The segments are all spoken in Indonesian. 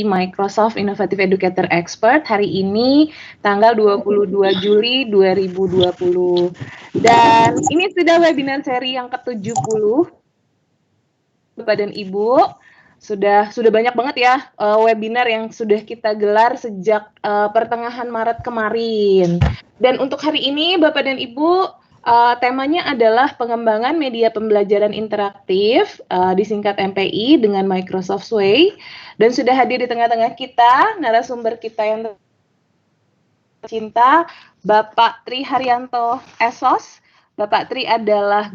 Microsoft Innovative Educator Expert hari ini tanggal 22 Juli 2020. Dan ini sudah webinar seri yang ke-70. Bapak dan Ibu, sudah banyak banget ya webinar yang sudah kita gelar sejak pertengahan Maret kemarin. Dan untuk hari ini Bapak dan Ibu, temanya adalah pengembangan media pembelajaran interaktif, disingkat MPI dengan Microsoft Sway. Dan sudah hadir di tengah-tengah kita, narasumber kita yang tercinta, Bapak Tri Haryanto SOS. Bapak Tri adalah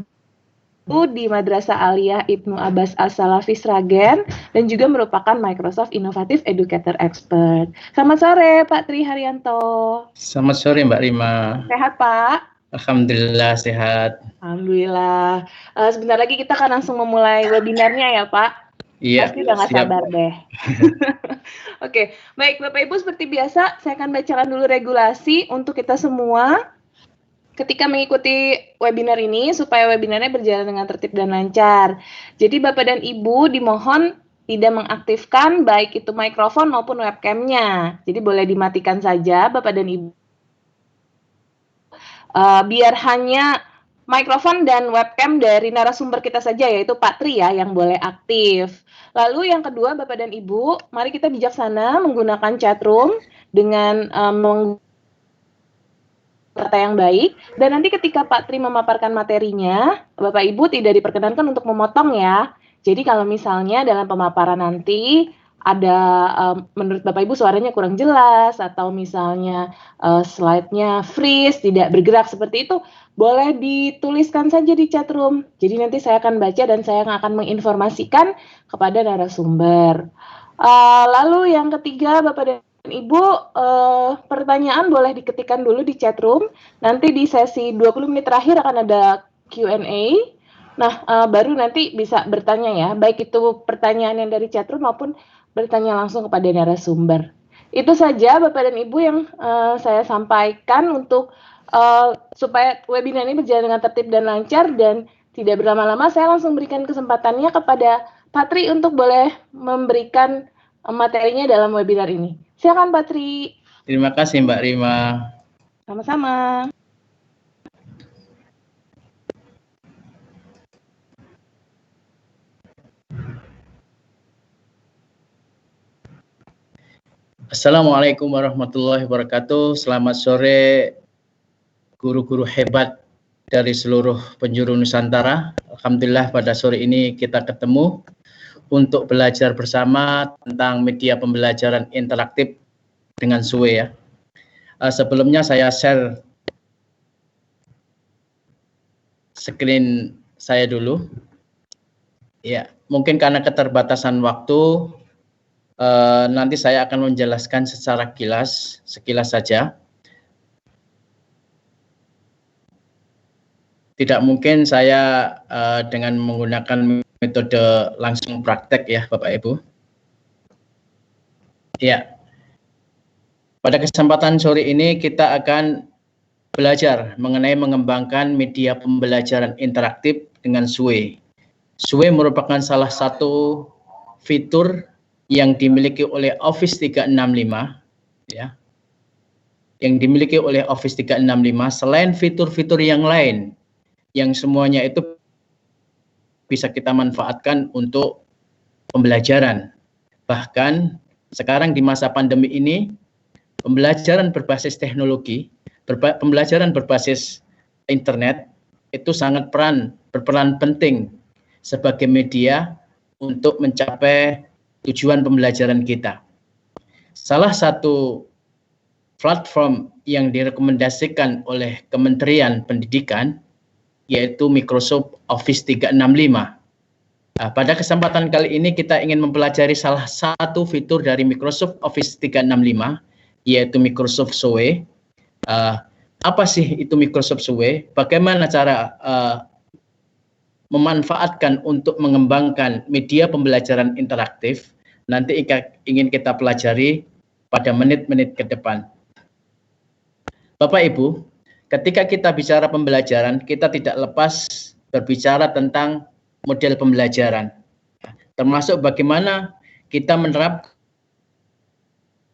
guru di Madrasah Aliyah Ibnu Abbas As-Salafi Sragen dan juga merupakan Microsoft Innovative Educator Expert. Selamat sore Pak Tri Haryanto. Selamat sore Mbak Rima. Sehat Pak? Alhamdulillah sehat. Alhamdulillah. Sebentar lagi kita akan langsung memulai webinarnya ya Pak. Iya. Pasti udah nggak sabar deh. Oke, baik Bapak Ibu, seperti biasa saya akan bacakan dulu regulasi untuk kita semua ketika mengikuti webinar ini supaya webinarnya berjalan dengan tertib dan lancar. Jadi Bapak dan Ibu dimohon tidak mengaktifkan baik itu mikrofon maupun webcamnya. Jadi boleh dimatikan saja Bapak dan Ibu. Biar hanya mikrofon dan webcam dari narasumber kita saja, yaitu Pak Tri ya, yang boleh aktif. Lalu yang kedua, Bapak dan Ibu, mari kita bijaksana menggunakan chatroom dengan kata yang baik. Dan nanti ketika Pak Tri memaparkan materinya, Bapak Ibu tidak diperkenankan untuk memotong ya. Jadi kalau misalnya dalam pemaparan nanti ada menurut Bapak Ibu suaranya kurang jelas atau misalnya slide-nya freeze, tidak bergerak seperti itu, boleh dituliskan saja di chat room. Jadi nanti saya akan baca dan saya akan menginformasikan kepada narasumber. Lalu yang ketiga Bapak dan Ibu, pertanyaan boleh diketikkan dulu di chat room. Nanti di sesi 20 menit terakhir akan ada Q&A. Nah, baru nanti bisa bertanya ya, baik itu pertanyaan yang dari chat room maupun bertanya langsung kepada narasumber. Itu saja Bapak dan Ibu yang saya sampaikan untuk supaya webinar ini berjalan dengan tertib dan lancar dan tidak berlama-lama. Saya langsung berikan kesempatannya kepada Pak Tri untuk boleh memberikan materinya dalam webinar ini. Silakan Pak Tri. Terima kasih Mbak Rima. Sama-sama. Assalamualaikum warahmatullahi wabarakatuh. Selamat sore guru-guru hebat dari seluruh penjuru Nusantara. Alhamdulillah pada sore ini kita ketemu untuk belajar bersama tentang media pembelajaran interaktif dengan Sway ya. Sebelumnya saya share screen saya dulu. Ya, mungkin karena keterbatasan waktu nanti saya akan menjelaskan secara sekilas saja. Tidak mungkin saya dengan menggunakan metode langsung praktek ya Bapak Ibu. Ya, pada kesempatan sore ini kita akan belajar mengenai mengembangkan media pembelajaran interaktif dengan Sway. Sway merupakan salah satu fitur yang dimiliki oleh Office 365 ya. Yang dimiliki oleh Office 365 selain fitur-fitur yang lain yang semuanya itu bisa kita manfaatkan untuk pembelajaran. Bahkan sekarang di masa pandemi ini pembelajaran berbasis teknologi, pembelajaran berbasis internet itu sangat berperan penting sebagai media untuk mencapai tujuan pembelajaran kita. Salah satu platform yang direkomendasikan oleh Kementerian Pendidikan yaitu Microsoft Office 365. Pada kesempatan kali ini kita ingin mempelajari salah satu fitur dari Microsoft Office 365 yaitu Microsoft Sway. Apa sih itu Microsoft Sway? Bagaimana cara memanfaatkan untuk mengembangkan media pembelajaran interaktif? Nanti ingin kita pelajari pada menit-menit ke depan. Bapak Ibu, ketika kita bicara pembelajaran, kita tidak lepas berbicara tentang model pembelajaran. Termasuk bagaimana kita menerapkan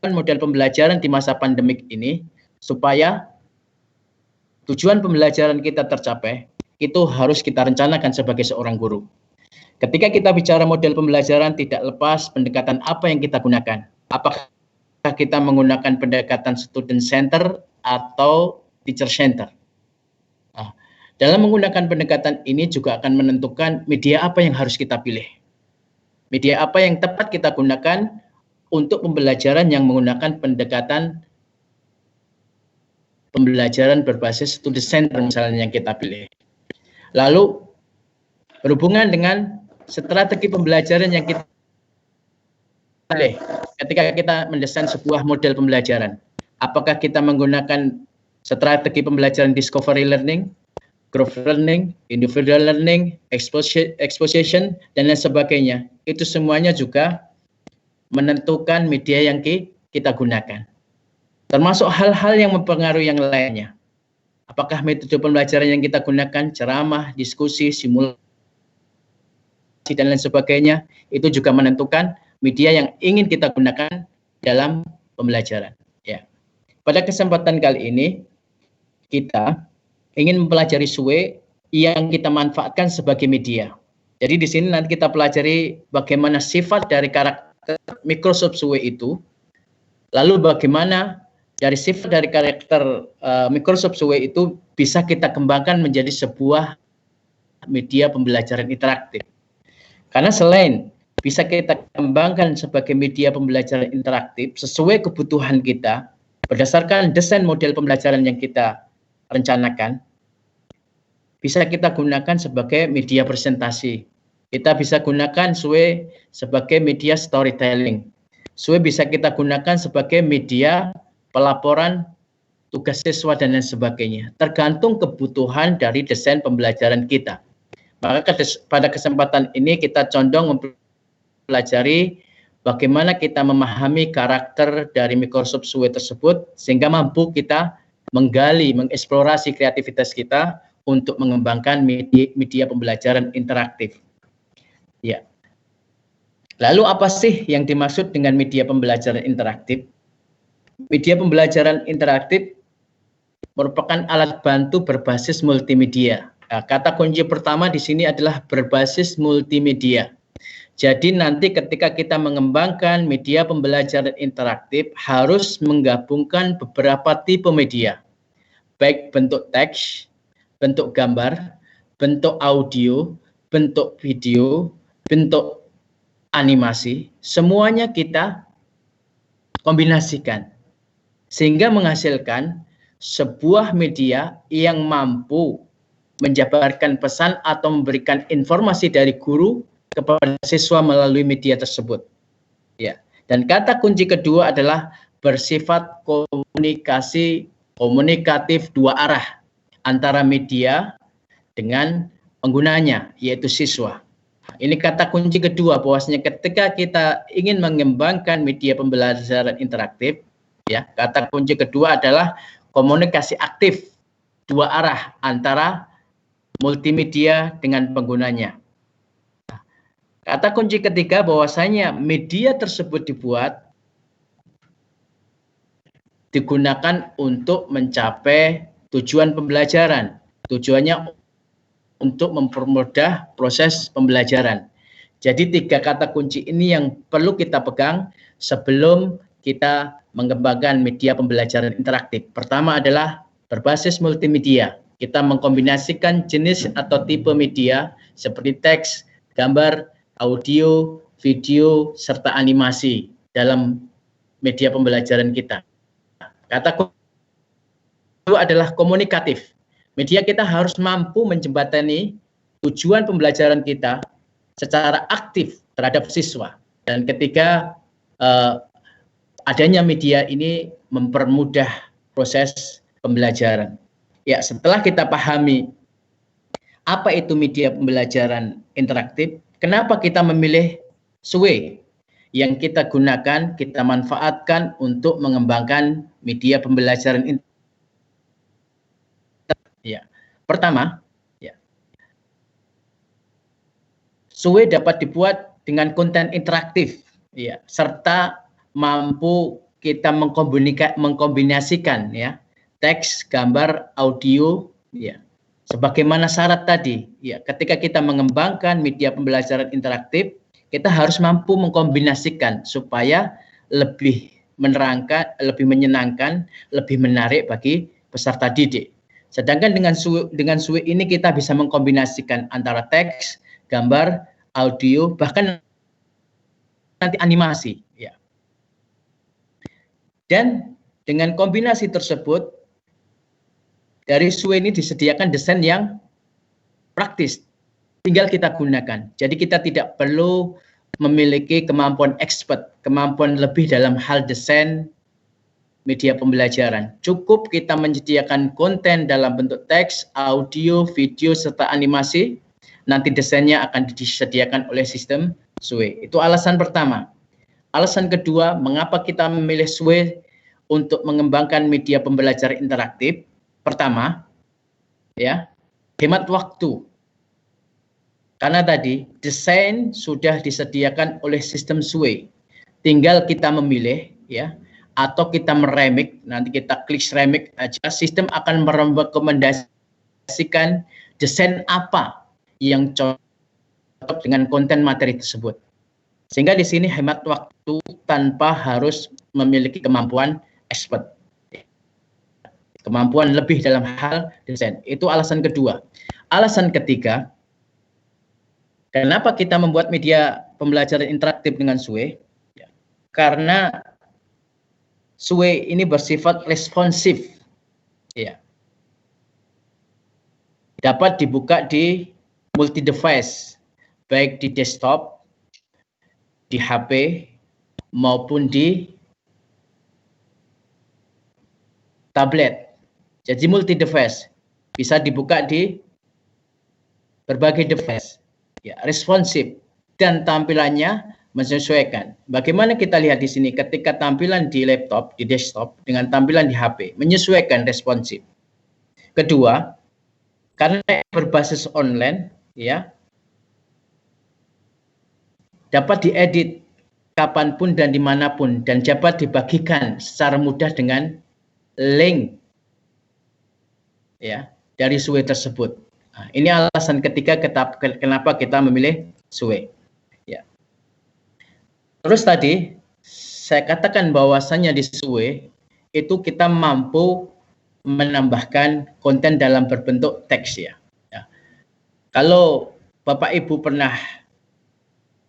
model pembelajaran di masa pandemik ini supaya tujuan pembelajaran kita tercapai, itu harus kita rencanakan sebagai seorang guru. Ketika kita bicara model pembelajaran, tidak lepas pendekatan apa yang kita gunakan. Apakah kita menggunakan pendekatan student center atau teacher center? Nah, dalam menggunakan pendekatan ini juga akan menentukan media apa yang harus kita pilih. Media apa yang tepat kita gunakan untuk pembelajaran yang menggunakan pendekatan pembelajaran berbasis student center misalnya yang kita pilih. Lalu berhubungan dengan strategi pembelajaran yang kita pilih ketika kita mendesain sebuah model pembelajaran. Apakah kita menggunakan strategi pembelajaran discovery learning, group learning, individual learning, exposition, dan lain sebagainya. Itu semuanya juga menentukan media yang kita gunakan. Termasuk hal-hal yang mempengaruhi yang lainnya. Apakah metode pembelajaran yang kita gunakan, ceramah, diskusi, simulasi, dan lain sebagainya, itu juga menentukan media yang ingin kita gunakan dalam pembelajaran. Ya. Pada kesempatan kali ini, kita ingin mempelajari SWE yang kita manfaatkan sebagai media. Jadi di sini nanti kita pelajari bagaimana sifat dari karakter Microsoft SWE itu, lalu bagaimana dari sifat dari karakter Microsoft SWE itu bisa kita kembangkan menjadi sebuah media pembelajaran interaktif. Karena selain bisa kita kembangkan sebagai media pembelajaran interaktif sesuai kebutuhan kita, berdasarkan desain model pembelajaran yang kita rencanakan, bisa kita gunakan sebagai media presentasi. Kita bisa gunakan SWE sebagai media storytelling. SWE bisa kita gunakan sebagai media pelaporan tugas siswa dan lain sebagainya. Tergantung kebutuhan dari desain pembelajaran kita. Maka pada kesempatan ini kita condong mempelajari bagaimana kita memahami karakter dari Microsoft SWE tersebut sehingga mampu kita menggali, mengeksplorasi kreativitas kita untuk mengembangkan media pembelajaran interaktif. Ya. Lalu apa sih yang dimaksud dengan media pembelajaran interaktif? Media pembelajaran interaktif merupakan alat bantu berbasis multimedia. Nah, kata kunci pertama di sini adalah berbasis multimedia. Jadi nanti ketika kita mengembangkan media pembelajaran interaktif harus menggabungkan beberapa tipe media. Baik bentuk teks, bentuk gambar, bentuk audio, bentuk video, bentuk animasi, semuanya kita kombinasikan sehingga menghasilkan sebuah media yang mampu menjabarkan pesan atau memberikan informasi dari guru kepada siswa melalui media tersebut. Ya. Dan kata kunci kedua adalah bersifat komunikatif dua arah antara media dengan penggunanya, yaitu siswa. Ini kata kunci kedua, bahwasanya ketika kita ingin mengembangkan media pembelajaran interaktif, ya, kata kunci kedua adalah komunikasi aktif dua arah antara multimedia dengan penggunanya. Kata kunci ketiga bahwasanya media tersebut digunakan untuk mencapai tujuan pembelajaran. Tujuannya untuk mempermudah proses pembelajaran. Jadi tiga kata kunci ini yang perlu kita pegang sebelum kita mengembangkan media pembelajaran interaktif. Pertama adalah berbasis multimedia. Kita mengkombinasikan jenis atau tipe media seperti teks, gambar, audio, video, serta animasi dalam media pembelajaran kita. Kata kedua adalah komunikatif. Media kita harus mampu menjembatani tujuan pembelajaran kita secara aktif terhadap siswa. Dan ketiga, adanya media ini mempermudah proses pembelajaran. Ya, setelah kita pahami apa itu media pembelajaran interaktif, kenapa kita memilih SWE yang kita gunakan, kita manfaatkan untuk mengembangkan media pembelajaran interaktif. Ya, pertama, ya, SWE dapat dibuat dengan konten interaktif, ya, serta mampu kita mengkombinasikan ya teks, gambar, audio ya. Sebagaimana syarat tadi ya, ketika kita mengembangkan media pembelajaran interaktif, kita harus mampu mengkombinasikan supaya lebih menerangkan, lebih menyenangkan, lebih menarik bagi peserta didik. Sedangkan dengan SUE ini kita bisa mengkombinasikan antara teks, gambar, audio, bahkan nanti animasi. Ya. Dan dengan kombinasi tersebut, dari SUE ini disediakan desain yang praktis, tinggal kita gunakan. Jadi kita tidak perlu memiliki kemampuan expert, kemampuan lebih dalam hal desain media pembelajaran. Cukup kita menyediakan konten dalam bentuk teks, audio, video, serta animasi. Nanti desainnya akan disediakan oleh sistem SUE. Itu alasan pertama. Alasan kedua, mengapa kita memilih SUE untuk mengembangkan media pembelajaran interaktif? Pertama, ya, hemat waktu. Karena tadi desain sudah disediakan oleh sistem SUE. Tinggal kita memilih, ya, atau kita meremik, nanti kita klik remik aja, sistem akan merekomendasikan desain apa yang cocok dengan konten materi tersebut. Sehingga di sini hemat waktu tanpa harus memiliki kemampuan expert. Kemampuan lebih dalam hal desain. Itu alasan kedua. Alasan ketiga, kenapa kita membuat media pembelajaran interaktif dengan SUE? Karena SUE ini bersifat responsif, ya. Dapat dibuka di multi device, baik di desktop, di HP, maupun di tablet. Jadi multi device, bisa dibuka di berbagai device, ya, responsif, dan tampilannya menyesuaikan. Bagaimana kita lihat di sini ketika tampilan di laptop, di desktop dengan tampilan di HP menyesuaikan, responsif. Kedua, karena berbasis online, ya, dapat diedit kapanpun dan dimanapun dan dapat dibagikan secara mudah dengan link, ya, dari SUE tersebut. Nah, ini alasan ketiga kenapa kita memilih SUE. Terus tadi saya katakan bahwasannya di SUE itu kita mampu menambahkan konten dalam berbentuk teks, ya. Kalau Bapak Ibu pernah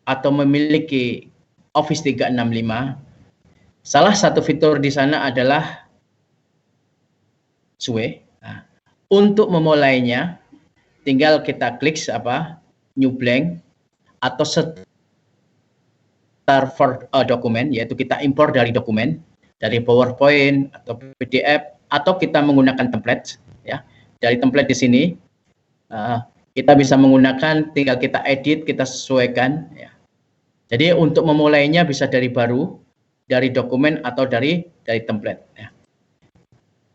atau memiliki Office 365, salah satu fitur di sana adalah SUE. Nah, untuk memulainya tinggal kita klik new blank atau for dokumen, yaitu kita impor dari dokumen, dari PowerPoint atau PDF, atau kita menggunakan template, ya. Dari template di sini kita bisa menggunakan, tinggal kita edit, kita sesuaikan, ya. Jadi untuk memulainya bisa dari baru, dari dokumen atau dari template, ya.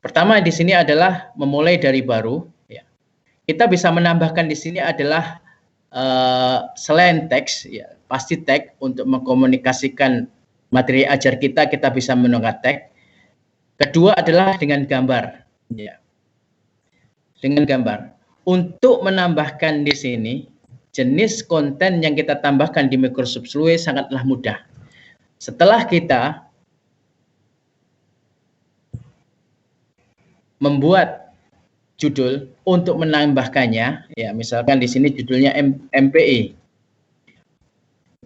Pertama di sini adalah memulai dari baru, ya. Kita bisa menambahkan di sini adalah selain teks, ya, pasti tag untuk mengkomunikasikan materi ajar kita bisa menggunakan tag. Kedua adalah dengan gambar, ya. Dengan gambar. Untuk menambahkan di sini jenis konten yang kita tambahkan di Microsoft SUE sangatlah mudah. Setelah kita membuat judul untuk menambahkannya, ya, misalkan di sini judulnya MPI,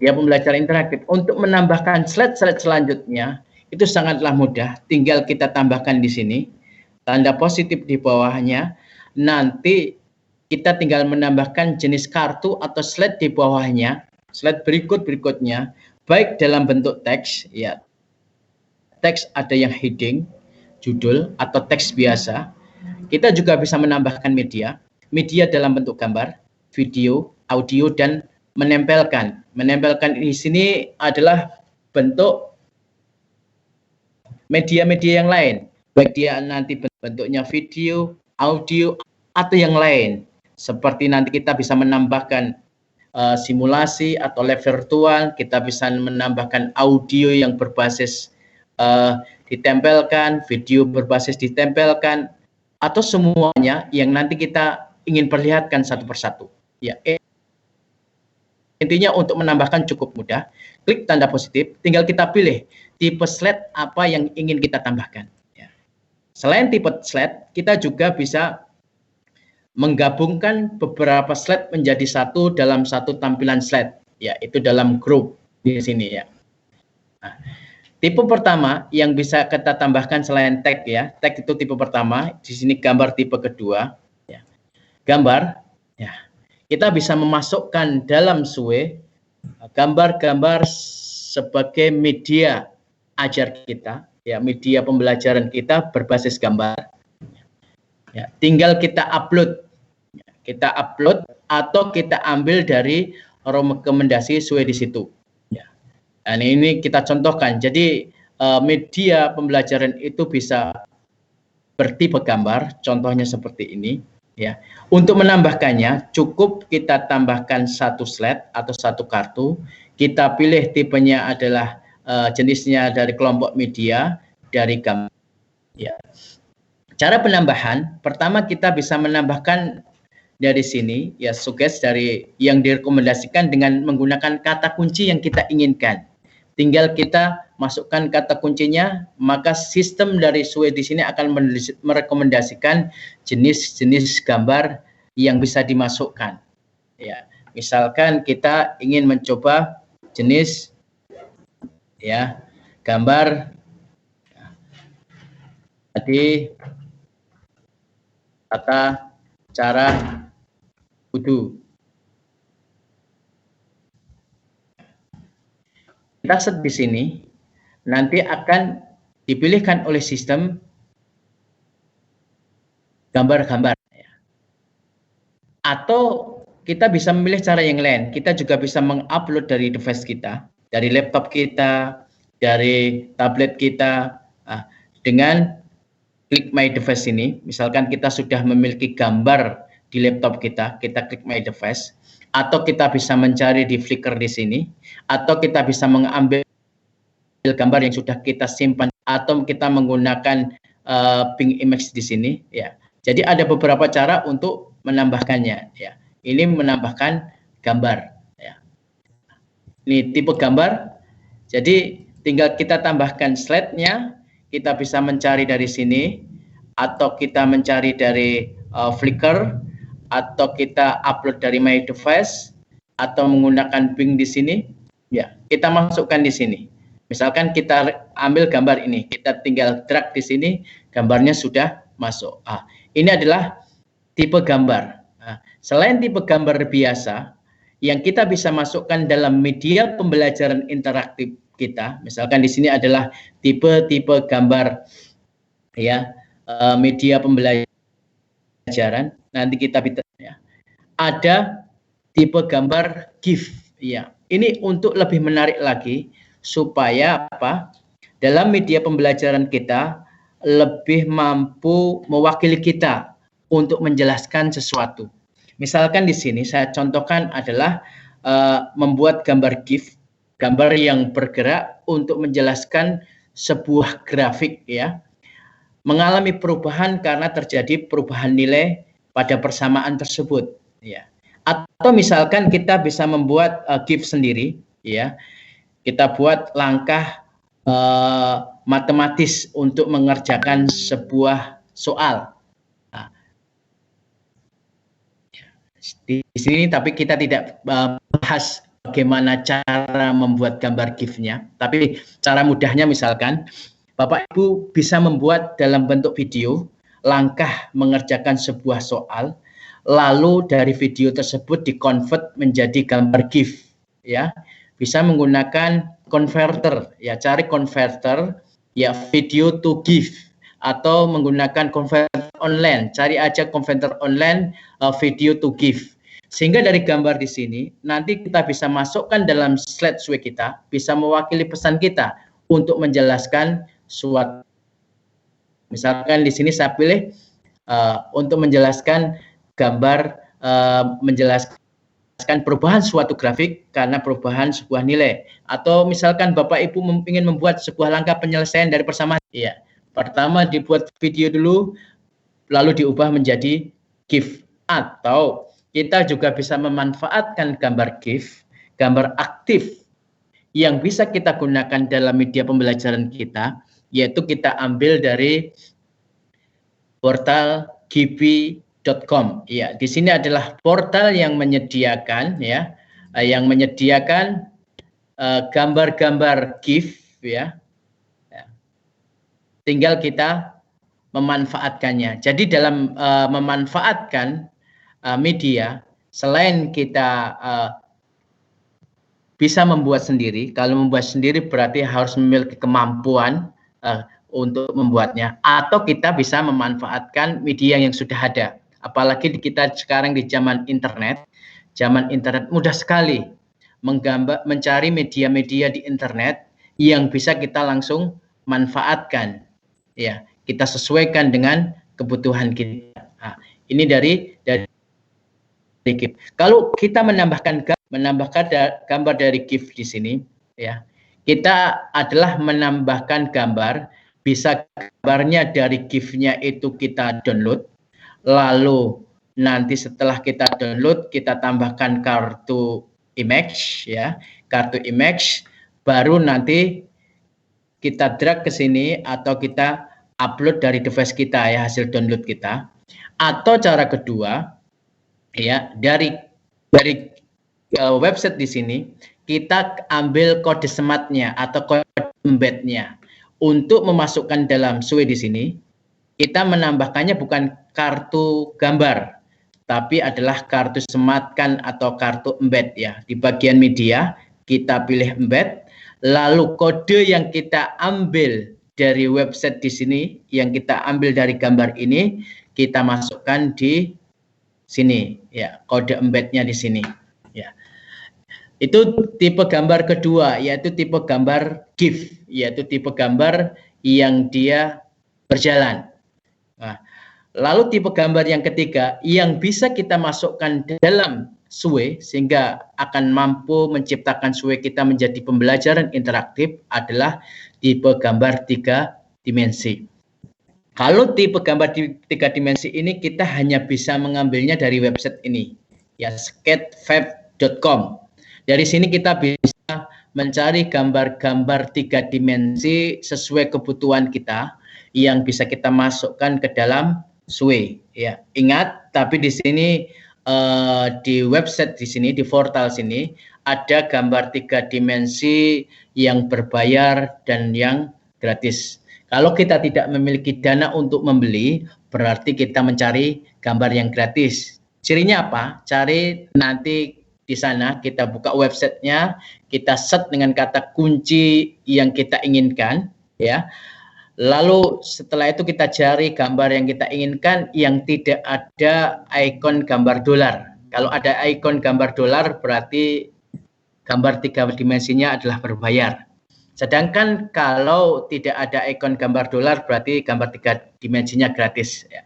dia pembelajaran interaktif. Untuk menambahkan slide-slide selanjutnya itu sangatlah mudah, tinggal kita tambahkan di sini tanda positif di bawahnya. Nanti kita tinggal menambahkan jenis kartu atau slide di bawahnya, slide berikutnya, baik dalam bentuk teks, ya, teks ada yang heading, judul atau teks biasa. Kita juga bisa menambahkan media dalam bentuk gambar, video, audio, dan menempelkan. Menempelkan di sini adalah bentuk media-media yang lain, baik dia nanti bentuknya video, audio, atau yang lain. Seperti nanti kita bisa menambahkan simulasi atau lab virtual, kita bisa menambahkan audio yang berbasis ditempelkan, video berbasis ditempelkan, atau semuanya yang nanti kita ingin perlihatkan satu persatu. Ya, intinya untuk menambahkan cukup mudah. Klik tanda positif, tinggal kita pilih tipe slide apa yang ingin kita tambahkan. Ya. Selain tipe slide, kita juga bisa menggabungkan beberapa slide menjadi satu dalam satu tampilan slide, yaitu dalam grup di sini ya. Nah, tipe pertama yang bisa kita tambahkan selain tag ya, tag itu tipe pertama, di sini gambar tipe kedua. Ya. Gambar, ya, kita bisa memasukkan dalam SUE gambar-gambar sebagai media ajar kita, ya, media pembelajaran kita berbasis gambar. Ya, tinggal kita upload atau kita ambil dari rekomendasi SUE di situ. Dan ini kita contohkan. Jadi media pembelajaran itu bisa bertipe gambar. Contohnya seperti ini. Ya. Untuk menambahkannya, cukup kita tambahkan satu slide atau satu kartu. Kita pilih tipenya adalah jenisnya dari kelompok media, dari gambar. Ya. Cara penambahan, pertama kita bisa menambahkan dari sini, ya, suggest dari yang direkomendasikan dengan menggunakan kata kunci yang kita inginkan. Tinggal kita masukkan kata kuncinya, maka sistem dari SUE di sini akan merekomendasikan jenis-jenis gambar yang bisa dimasukkan. Ya, misalkan kita ingin mencoba jenis, ya, gambar tadi tata cara wudhu. Kita set di sini, nanti akan dipilihkan oleh sistem gambar-gambar. Atau kita bisa memilih cara yang lain. Kita juga bisa mengupload dari device kita, dari laptop kita, dari tablet kita, dengan klik My Device ini. Misalkan kita sudah memiliki gambar di laptop kita, kita klik My Device. Atau kita bisa mencari di Flickr di sini, atau kita bisa mengambil gambar yang sudah kita simpan, atau kita menggunakan Bing Image di sini. Ya, jadi ada beberapa cara untuk menambahkannya. Ya, ini menambahkan gambar. Ya, ini tipe gambar. Jadi tinggal kita tambahkan slide-nya. Kita bisa mencari dari sini, atau kita mencari dari Flickr, atau kita upload dari My Device, atau menggunakan Bing di sini. Ya, kita masukkan di sini. Misalkan kita ambil gambar ini, kita tinggal drag di sini, gambarnya sudah masuk. Ini adalah tipe gambar. Selain tipe gambar biasa, yang kita bisa masukkan dalam media pembelajaran interaktif kita, misalkan di sini adalah tipe-tipe gambar, ya, media pembelajaran. Nanti kita ya, ada tipe gambar GIF. Ya, ini untuk lebih menarik lagi supaya apa? Dalam media pembelajaran kita lebih mampu mewakili kita untuk menjelaskan sesuatu. Misalkan di sini saya contohkan adalah membuat gambar GIF, gambar yang bergerak untuk menjelaskan sebuah grafik, ya, mengalami perubahan karena terjadi perubahan nilai pada persamaan tersebut, ya. Atau misalkan kita bisa membuat GIF sendiri, ya. Kita buat langkah matematis untuk mengerjakan sebuah soal. Nah, di sini tapi kita tidak bahas bagaimana cara membuat gambar GIF-nya, tapi cara mudahnya misalkan Bapak Ibu bisa membuat dalam bentuk video langkah mengerjakan sebuah soal, lalu dari video tersebut dikonvert menjadi gambar GIF, ya. Bisa menggunakan converter, ya, cari converter, ya, video to GIF, atau menggunakan converter online, cari aja converter online video to GIF. Sehingga dari gambar di sini nanti kita bisa masukkan dalam slide SUE kita, bisa mewakili pesan kita untuk menjelaskan suatu. Misalkan di sini saya pilih untuk menjelaskan gambar, menjelaskan perubahan suatu grafik karena perubahan sebuah nilai, atau misalkan Bapak Ibu ingin membuat sebuah langkah penyelesaian dari persamaan, ya, pertama dibuat video dulu lalu diubah menjadi GIF, atau kita juga bisa memanfaatkan gambar GIF, gambar aktif yang bisa kita gunakan dalam media pembelajaran kita, yaitu kita ambil dari portal gibi.com. Ya, di sini adalah portal yang menyediakan gambar-gambar GIF, ya. Tinggal kita memanfaatkannya. Jadi dalam memanfaatkan media, selain kita bisa membuat sendiri, kalau membuat sendiri berarti harus memiliki kemampuan untuk membuatnya, atau kita bisa memanfaatkan media yang sudah ada. Apalagi kita sekarang di zaman internet mudah sekali mencari media-media di internet yang bisa kita langsung manfaatkan. Ya, kita sesuaikan dengan kebutuhan kita. Nah, ini dari GIF. Kalau kita menambahkan gambar dari GIF di sini, ya, kita adalah menambahkan gambar. Bisa gambarnya dari GIF-nya itu kita download, lalu nanti setelah kita download kita tambahkan kartu image, ya, kartu image, baru nanti kita drag ke sini atau kita upload dari device kita, ya, hasil download kita. Atau cara kedua, ya, dari website di sini kita ambil kode sematnya atau kode embednya. Untuk memasukkan dalam SUE di sini, kita menambahkannya bukan kartu gambar, tapi adalah kartu sematkan atau kartu embed, ya. Di bagian media kita pilih embed, lalu kode yang kita ambil dari website di sini, yang kita ambil dari gambar ini, kita masukkan di sini, ya, kode embednya di sini, ya. Itu tipe gambar kedua, yaitu tipe gambar GIF, yaitu tipe gambar yang dia berjalan. Nah, lalu tipe gambar yang ketiga yang bisa kita masukkan dalam SUE sehingga akan mampu menciptakan SUE kita menjadi pembelajaran interaktif adalah tipe gambar 3 dimensi. Kalau tipe gambar 3 dimensi ini kita hanya bisa mengambilnya dari website ini, ya, sketchfab.com. Dari sini kita bisa mencari gambar-gambar 3 dimensi sesuai kebutuhan kita yang bisa kita masukkan ke dalam SUE, ya. Ingat, tapi di sini di website di sini, di portal sini ada gambar 3 dimensi yang berbayar dan yang gratis. Kalau kita tidak memiliki dana untuk membeli, berarti kita mencari gambar yang gratis. Cirinya apa? Cari nanti di sana, kita buka websitenya, kita set dengan kata kunci yang kita inginkan, ya. Lalu setelah itu kita cari gambar yang kita inginkan yang tidak ada ikon gambar dolar. Kalau ada ikon gambar dolar berarti gambar 3 dimensinya adalah berbayar. Sedangkan kalau tidak ada ikon gambar dolar berarti gambar 3 dimensinya gratis, ya.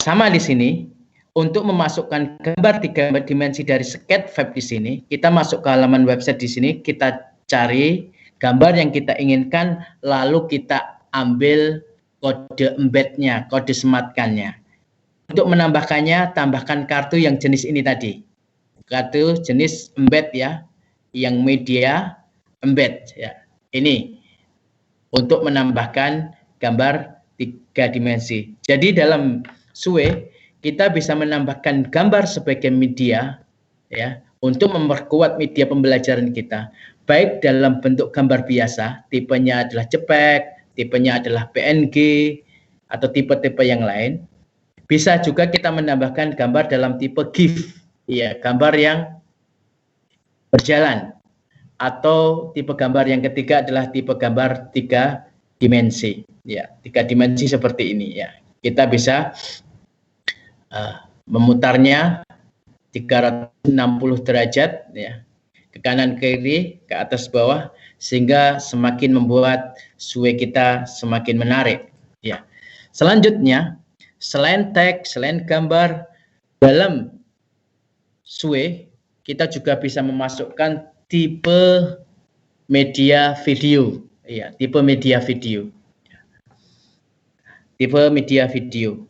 Sama di sini. Untuk memasukkan gambar 3 dimensi dari Sketchfab di sini, kita masuk ke halaman website di sini, kita cari gambar yang kita inginkan, lalu kita ambil kode embednya, kode sematkannya. Untuk menambahkannya, tambahkan kartu yang jenis ini tadi. Kartu jenis embed, ya, yang media embed, ya. Ini untuk menambahkan gambar 3 dimensi. Jadi dalam SUE kita bisa menambahkan gambar sebagai media, ya, untuk memperkuat media pembelajaran kita, baik dalam bentuk gambar biasa, tipenya adalah JPEG, tipenya adalah PNG, atau tipe-tipe yang lain. Bisa juga kita menambahkan gambar dalam tipe GIF, ya, gambar yang berjalan, atau tipe gambar yang ketiga adalah tipe gambar 3 dimensi, ya, 3 dimensi seperti ini, ya. Kita bisa memutarnya 360 derajat, ya, ke kanan kiri, ke atas bawah, sehingga semakin membuat SUE kita semakin menarik, ya. Selanjutnya, selain teks, selain gambar, dalam SUE, kita juga bisa memasukkan tipe media video. Ya, tipe media video. Tipe media video.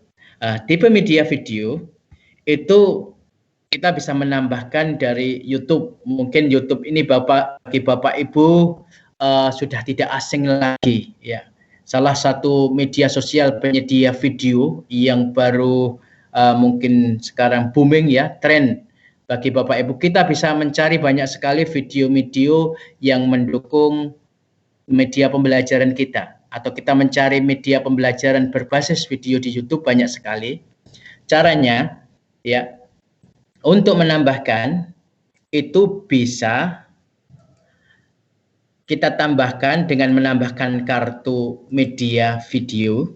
Tipe media video itu kita bisa menambahkan dari YouTube. Mungkin YouTube ini bagi Bapak Ibu sudah tidak asing lagi, ya. Salah satu media sosial penyedia video yang baru mungkin sekarang booming, ya, tren bagi Bapak Ibu. Kita bisa mencari banyak sekali video-video yang mendukung media pembelajaran kita, atau kita mencari media pembelajaran berbasis video di YouTube banyak sekali. Caranya, ya, untuk menambahkan itu bisa kita tambahkan dengan menambahkan kartu media video,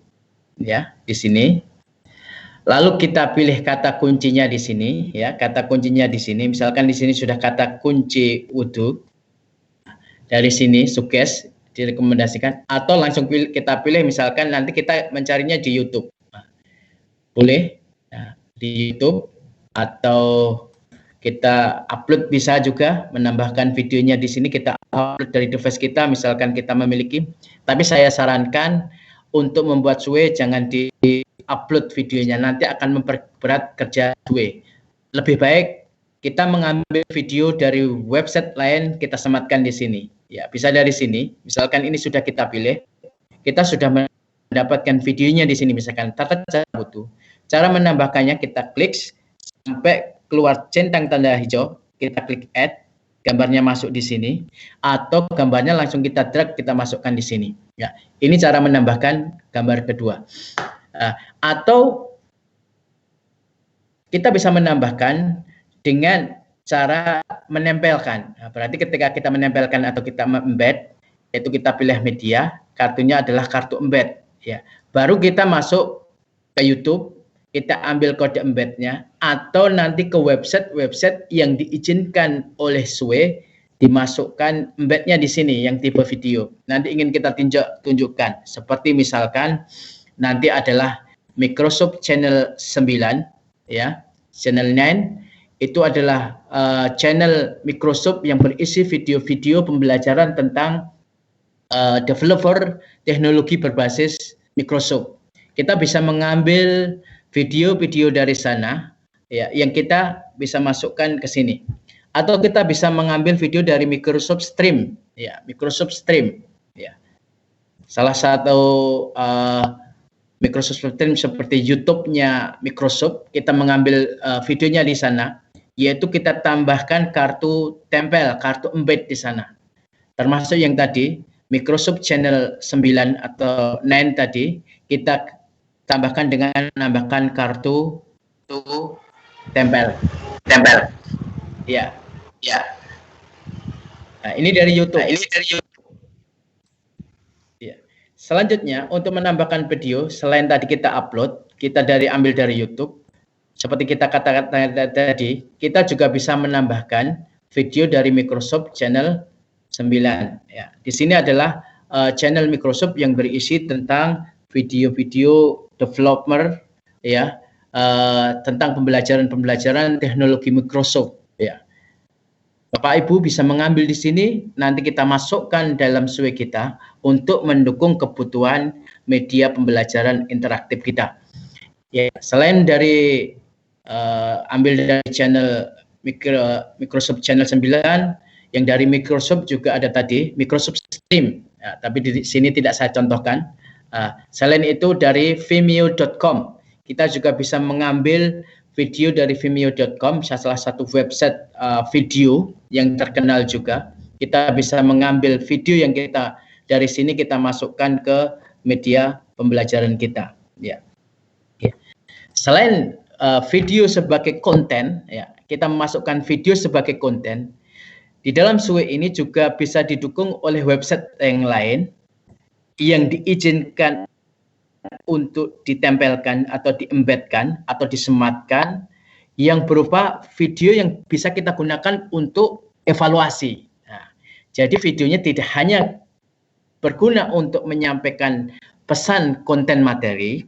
ya, di sini. Lalu kita pilih kata kuncinya di sini, ya, kata kuncinya di sini. Misalkan di sini sudah kata kunci wudhu. Dari sini Suges direkomendasikan, atau langsung kita pilih, misalkan nanti kita mencarinya di YouTube. Boleh, nah, di YouTube, atau kita upload bisa juga menambahkan videonya di sini, kita upload dari device kita, misalkan kita memiliki. Tapi saya sarankan untuk membuat SUE jangan di-upload videonya, nanti akan memperberat kerja SUE. Lebih baik kita mengambil video dari website lain, kita sematkan di sini. Ya, bisa dari sini. Misalkan ini sudah kita pilih, kita sudah mendapatkan videonya di sini, misalkan tata cara butuh. Cara menambahkannya kita klik sampai keluar centang tanda hijau, kita klik add, gambarnya masuk di sini, atau gambarnya langsung kita drag, kita masukkan di sini. Ya, ini cara menambahkan gambar kedua. Atau kita bisa menambahkan dengan cara menempelkan. Nah, berarti ketika kita menempelkan atau kita embed, yaitu kita pilih media, kartunya adalah kartu embed. Ya, baru kita masuk ke YouTube, kita ambil kode embednya, atau nanti ke website yang diizinkan oleh SUE, dimasukkan embednya di sini yang tipe video. Nanti ingin kita tunjukkan, seperti misalkan nanti adalah Microsoft Channel 9, ya, Channel 9 itu adalah channel Microsoft yang berisi video-video pembelajaran tentang developer teknologi berbasis Microsoft. Kita bisa mengambil video-video dari sana, ya, yang kita bisa masukkan ke sini. Atau kita bisa mengambil video dari Microsoft Stream, ya, Microsoft Stream, ya. Salah satu Microsoft Stream seperti YouTube-nya Microsoft, kita mengambil videonya di sana, yaitu kita tambahkan kartu tempel, kartu embed di sana. Termasuk yang tadi Microsoft Channel 9 atau 9 tadi, kita tambahkan dengan menambahkan kartu tempel. Ya. Nah, ini dari YouTube. Ya. Selanjutnya, untuk menambahkan video, selain tadi kita upload, kita ambil dari YouTube. Seperti kita katakan tadi, kita juga bisa menambahkan video dari Microsoft Channel 9. Ya. Di sini adalah channel Microsoft yang berisi tentang video-video developer, ya, tentang pembelajaran teknologi Microsoft, ya. Bapak Ibu bisa mengambil di sini, nanti kita masukkan dalam SUE kita untuk mendukung kebutuhan media pembelajaran interaktif kita. Ya, selain dari ambil dari channel Microsoft Channel 9, yang dari Microsoft juga ada tadi Microsoft Stream, ya, tapi di sini tidak saya contohkan. Selain itu dari Vimeo.com, kita juga bisa mengambil video dari Vimeo.com, salah satu website video yang terkenal juga. Kita bisa mengambil video yang kita dari sini kita masukkan ke media pembelajaran kita. Ya. Selain video sebagai konten, ya, kita memasukkan video sebagai konten. Di dalam SUE ini juga bisa didukung oleh website yang lain yang diizinkan untuk ditempelkan atau diembedkan atau disematkan, yang berupa video yang bisa kita gunakan untuk evaluasi. Nah, jadi videonya tidak hanya berguna untuk menyampaikan pesan konten materi,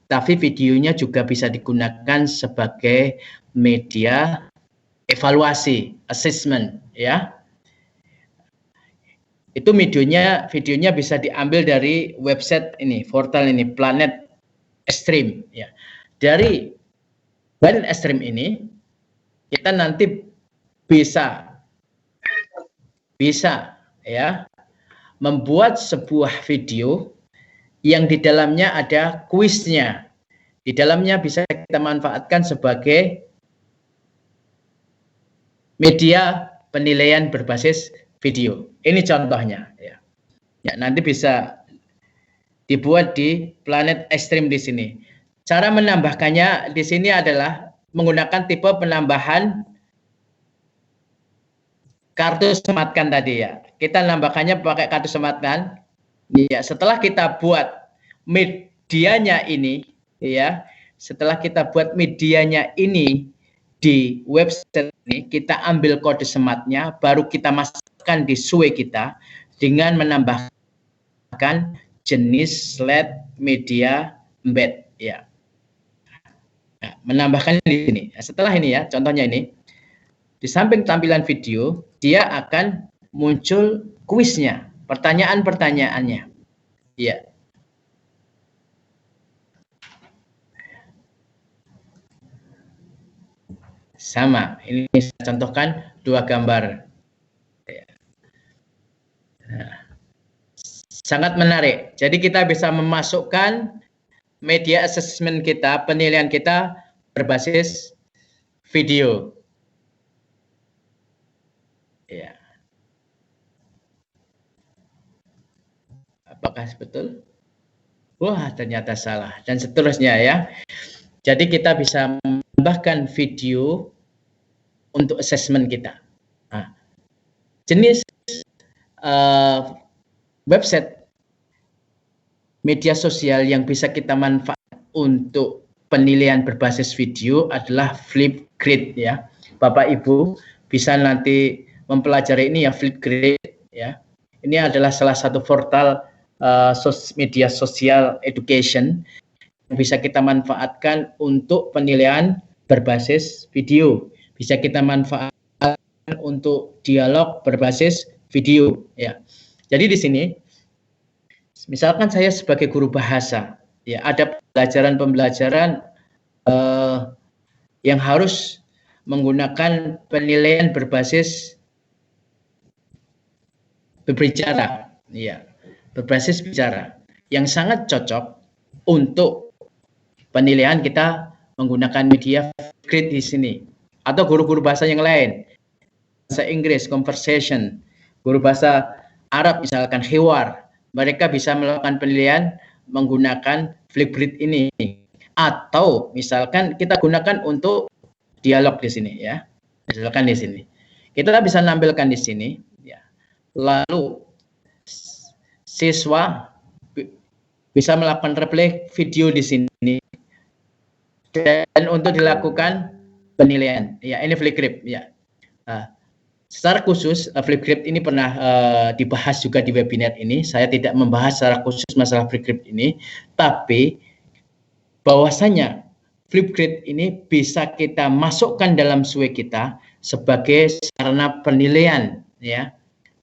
tapi videonya juga bisa digunakan sebagai media evaluasi, assessment, ya. Itu videonya bisa diambil dari website ini, portal ini, Planet Extreme, ya. Dari Planet Extreme ini kita nanti bisa ya membuat sebuah video yang di dalamnya ada kuisnya. Di dalamnya bisa kita manfaatkan sebagai media penilaian berbasis video. Ini contohnya, ya. Ya, nanti bisa dibuat di Planet Extreme di sini. Cara menambahkannya di sini adalah menggunakan tipe penambahan kartu sematkan tadi, ya. Kita nambahkannya pakai kartu sematkan. Ya, setelah kita buat medianya ini, ya. Setelah kita buat medianya ini di website ini, kita ambil kode sematnya, baru kita masukkan di SUE kita dengan menambahkan jenis slide media embed, ya. Nah, menambahkan di sini. Setelah ini, ya, contohnya ini, di samping tampilan video, dia akan muncul kuisnya, pertanyaan-pertanyaannya, ya. Sama, ini saya contohkan 2 gambar. Nah, sangat menarik. Jadi kita bisa memasukkan media assessment kita, penilaian kita berbasis video. Ya. Apakah betul? Wah, ternyata salah. Dan seterusnya, ya. Jadi kita bisa menambahkan video untuk assessment kita. Nah, jenis website media sosial yang bisa kita manfaatkan untuk penilaian berbasis video adalah Flipgrid, ya. Bapak Ibu bisa nanti mempelajari ini, ya, Flipgrid, ya. Ini adalah salah satu portal media sosial education yang bisa kita manfaatkan untuk penilaian berbasis video. Bisa kita manfaatkan untuk dialog berbasis video, ya. Jadi di sini misalkan saya sebagai guru bahasa, ya, ada pembelajaran yang harus menggunakan penilaian berbasis berbicara, ya, berbasis bicara, yang sangat cocok untuk penilaian kita menggunakan media Flipgrid di sini, atau guru-guru bahasa yang lain, bahasa Inggris, conversation, guru bahasa Arab misalkan hiwar, mereka bisa melakukan penilaian menggunakan Flipgrid ini, atau misalkan kita gunakan untuk dialog di sini, ya. Misalkan di sini kita bisa nampilkan di sini, ya. Lalu siswa bisa melakukan replay video di sini dan untuk dilakukan penilaian, ya. Ini Flipgrid, ya. Secara khusus Flipgrid ini pernah dibahas juga di webinar ini. Saya tidak membahas secara khusus masalah Flipgrid ini, tapi bahwasanya Flipgrid ini bisa kita masukkan dalam SUE kita sebagai sarana penilaian, ya,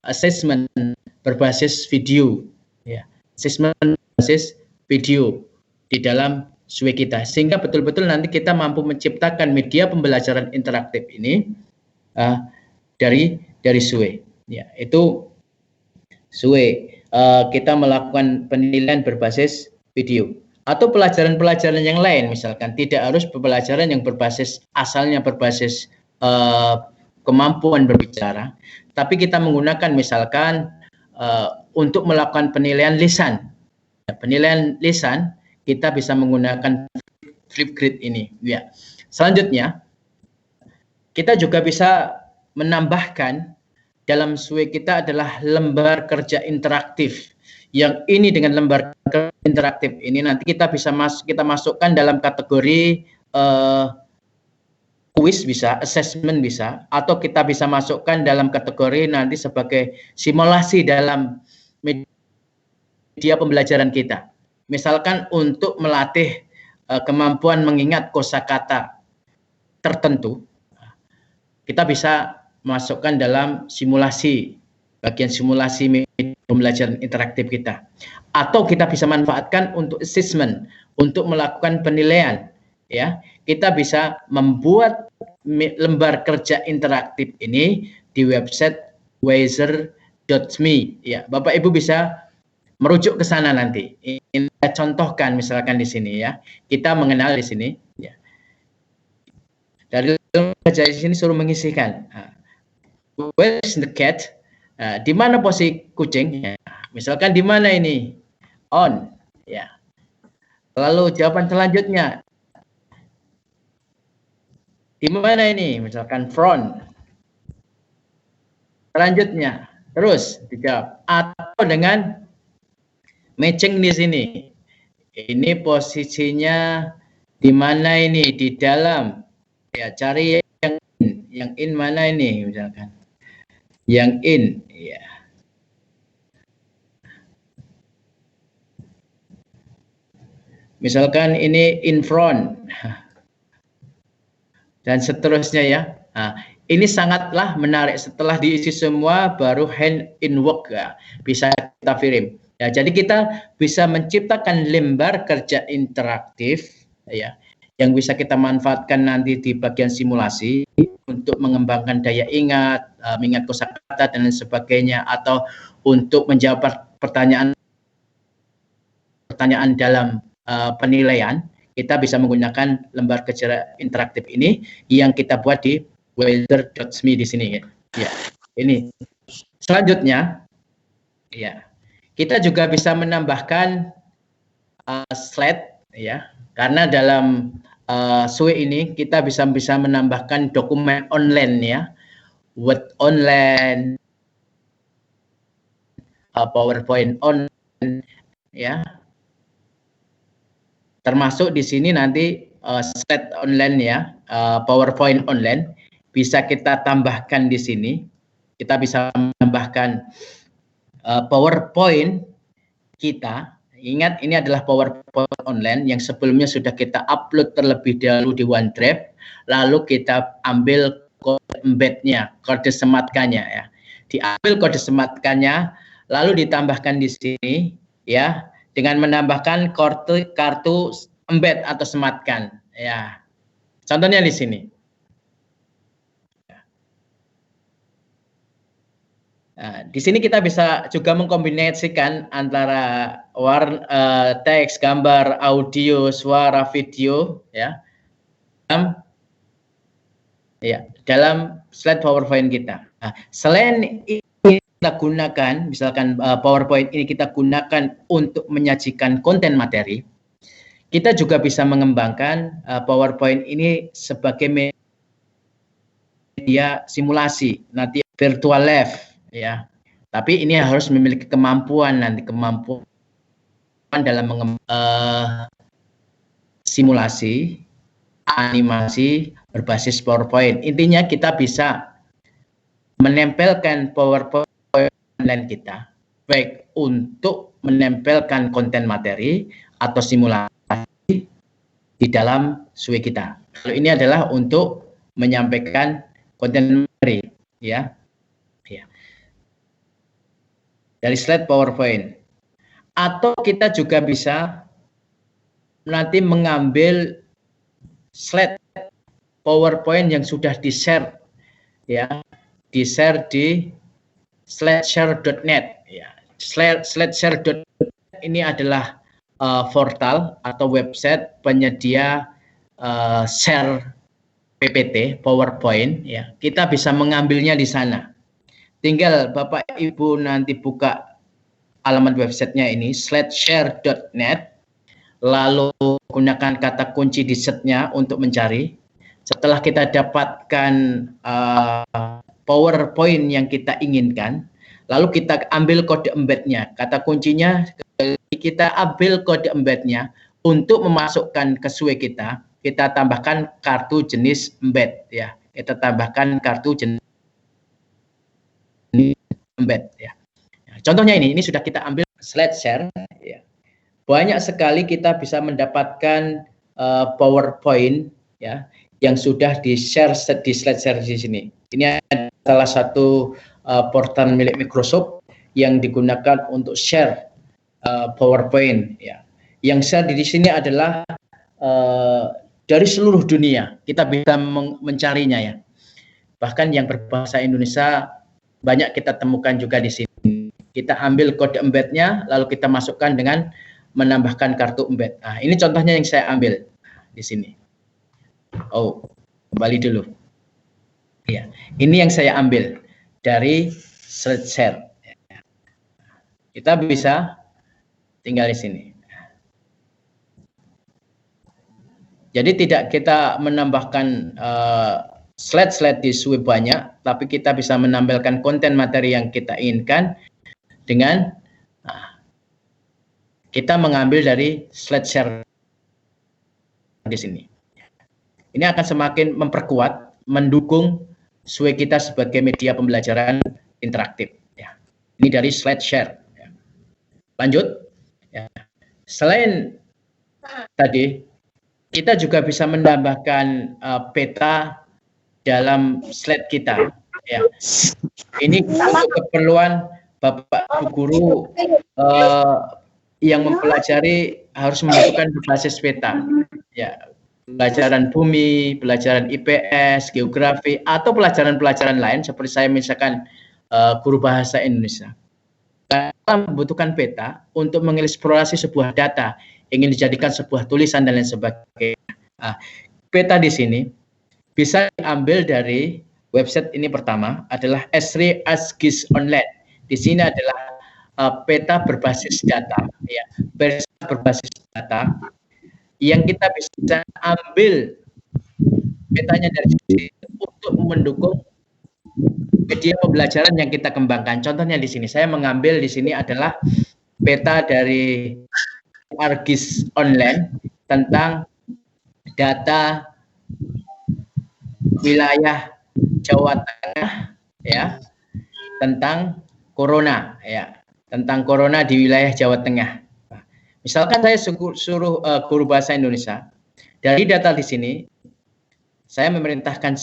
assessment berbasis video, ya, assessment berbasis video di dalam SUE kita, sehingga betul-betul nanti kita mampu menciptakan media pembelajaran interaktif ini dari SUE, ya. Itu SUE, kita melakukan penilaian berbasis video, atau pelajaran-pelajaran yang lain, misalkan tidak harus pembelajaran yang berbasis asalnya berbasis kemampuan berbicara, tapi kita menggunakan misalkan untuk melakukan penilaian lisan. Penilaian lisan kita bisa menggunakan Flipgrid ini, ya. Selanjutnya kita juga bisa menambahkan dalam SUE kita adalah lembar kerja interaktif. Yang ini dengan lembar kerja interaktif ini nanti kita bisa masukkan dalam kategori kuis bisa, assessment bisa, atau kita bisa masukkan dalam kategori nanti sebagai simulasi dalam media pembelajaran kita. Misalkan untuk melatih kemampuan mengingat kosakata tertentu, kita bisa masukkan dalam simulasi, bagian simulasi pembelajaran interaktif kita. Atau kita bisa manfaatkan untuk assessment, untuk melakukan penilaian. Ya, kita bisa membuat lembar kerja interaktif ini di website wiser.me. Ya, Bapak Ibu bisa merujuk ke sana nanti. Ini saya contohkan misalkan di sini ya. Kita mengenal di sini. Ya. Dari kerja di sini suruh mengisikan. Where is the cat? Di mana posisi kucing? Ya. Misalkan di mana ini? On. Ya. Lalu jawaban selanjutnya. Di mana ini? Misalkan front. Selanjutnya. Terus dijawab. Atau dengan matching di sini. Ini posisinya di mana ini? Di dalam. Ya, cari yang in mana ini misalkan. Yang in, ya. Misalkan ini in front. Dan seterusnya ya. Nah, ini sangatlah menarik. Setelah diisi semua baru hand in work ya. Bisa kita kirim. Ya, jadi kita bisa menciptakan lembar kerja interaktif ya yang bisa kita manfaatkan nanti di bagian simulasi untuk mengembangkan daya ingat, mengingat kosakata dan lain sebagainya, atau untuk menjawab pertanyaan dalam penilaian. Kita bisa menggunakan lembar kerja interaktif ini yang kita buat di wiser.me di sini ya. Ya, ini. Selanjutnya, ya, kita juga bisa menambahkan slide ya, karena dalam SUE ini kita bisa menambahkan dokumen online ya, Word online, PowerPoint online ya. Termasuk di sini nanti slide online ya, PowerPoint online bisa kita tambahkan di sini. Kita bisa menambahkan PowerPoint kita. Ingat, ini adalah PowerPoint online yang sebelumnya sudah kita upload terlebih dahulu di OneDrive, lalu kita ambil kode embed-nya, kode sematkannya ya. Diambil kode sematkannya, lalu ditambahkan di sini ya, dengan menambahkan kartu embed atau sematkan ya. Contohnya di sini. Nah, di sini kita bisa juga mengkombinasikan antara teks, gambar, audio, suara, video ya. Dalam slide PowerPoint kita. Nah, selain ini kita gunakan, misalkan PowerPoint ini kita gunakan untuk menyajikan konten materi, kita juga bisa mengembangkan PowerPoint ini sebagai media simulasi, nanti virtual lab ya. Tapi ini harus memiliki kemampuan dalam simulasi, animasi berbasis PowerPoint. Intinya kita bisa menempelkan PowerPoint online kita, baik untuk menempelkan konten materi atau simulasi di dalam SUE kita. Kalau ini adalah untuk menyampaikan konten materi ya. Dari slide PowerPoint. Atau kita juga bisa nanti mengambil slide PowerPoint yang sudah di-share ya, di-share di slideshare.net ya. Slideshare.net ini adalah portal atau website penyedia share PPT PowerPoint ya. Kita bisa mengambilnya di sana. Tinggal Bapak Ibu nanti buka alamat websitenya ini, slideshare.net, lalu gunakan kata kunci di setnya untuk mencari. Setelah kita dapatkan PowerPoint yang kita inginkan, lalu kita ambil kode embednya. Kata kuncinya, kita ambil kode embednya untuk memasukkan ke SUE kita. Kita tambahkan kartu jenis embed ya. Kita tambahkan kartu jenis embed ya. Contohnya ini sudah kita ambil slide share ya. Banyak sekali kita bisa mendapatkan PowerPoint ya yang sudah di-share di slide share di sini. Ini adalah salah satu portal milik Microsoft yang digunakan untuk share PowerPoint. Ya. Yang share di sini adalah dari seluruh dunia. Kita bisa mencarinya ya. Bahkan yang berbahasa Indonesia banyak kita temukan juga di sini. Kita ambil kode embednya, lalu kita masukkan dengan menambahkan kartu embed. Nah, ini contohnya yang saya ambil di sini. Oh, kembali dulu. Ya, ini yang saya ambil dari slide share. Kita bisa tinggal di sini. Jadi tidak kita menambahkan slide-slide di Sway banyak, tapi kita bisa menampilkan konten materi yang kita inginkan dengan kita mengambil dari slide share di sini. Ini akan semakin memperkuat, mendukung Sway kita sebagai media pembelajaran interaktif. Ya. Ini dari slide share. Ya. Lanjut. Ya. Selain tadi, kita juga bisa menambahkan peta dalam slide kita. Ya. Ini untuk keperluan Bapak Guru yang mempelajari harus membutuhkan berbasis peta. Ya, pelajaran bumi, pelajaran IPS, geografi, atau pelajaran-pelajaran lain seperti saya misalkan guru bahasa Indonesia. Kita membutuhkan peta untuk mengeksplorasi sebuah data, ingin dijadikan sebuah tulisan dan lain sebagainya. Nah, peta di sini bisa diambil dari website ini. Pertama adalah Esri Asgis Online. Di sini adalah peta berbasis data, ya, berbasis data yang kita bisa ambil petanya dari sini untuk mendukung media pembelajaran yang kita kembangkan. Contohnya di sini saya mengambil di sini adalah peta dari Argis Online tentang data wilayah Jawa Tengah, ya, tentang corona, ya, tentang corona di wilayah Jawa Tengah. Misalkan saya suruh guru bahasa Indonesia, dari data di sini, saya memerintahkan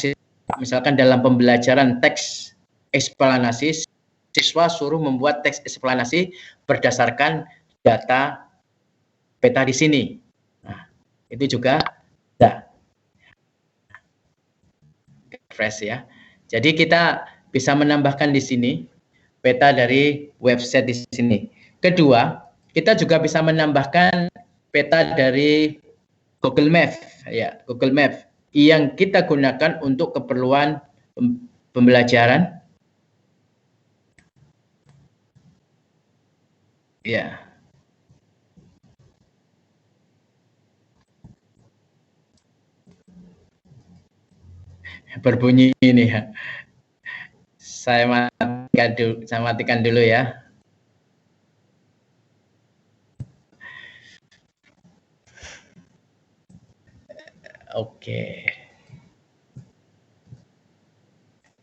misalkan dalam pembelajaran teks eksplanasi, siswa suruh membuat teks eksplanasi berdasarkan data peta di sini. Nah, itu juga bisa. Fresh ya. Jadi kita bisa menambahkan di sini peta dari website di sini. Kedua, kita juga bisa menambahkan peta dari Google Maps, ya, Google Maps yang kita gunakan untuk keperluan pembelajaran. Ya. Berbunyi ini ya. Saya matikan dulu ya. Oke.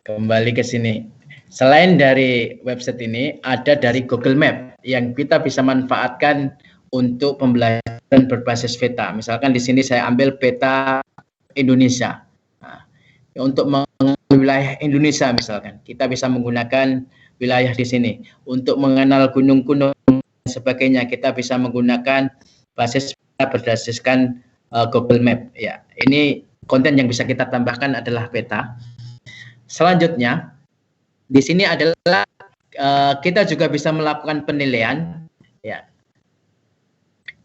Kembali ke sini. Selain dari website ini, ada dari Google Map yang kita bisa manfaatkan untuk pembelajaran berbasis peta. Misalkan di sini saya ambil peta Indonesia. Nah, untuk mengenal wilayah Indonesia misalkan, kita bisa menggunakan wilayah di sini. Untuk mengenal gunung-gunung dan sebagainya, kita bisa menggunakan basis peta berdasarkan Google Map. Ya, ini konten yang bisa kita tambahkan adalah peta. Selanjutnya, di sini adalah kita juga bisa melakukan penilaian, ya,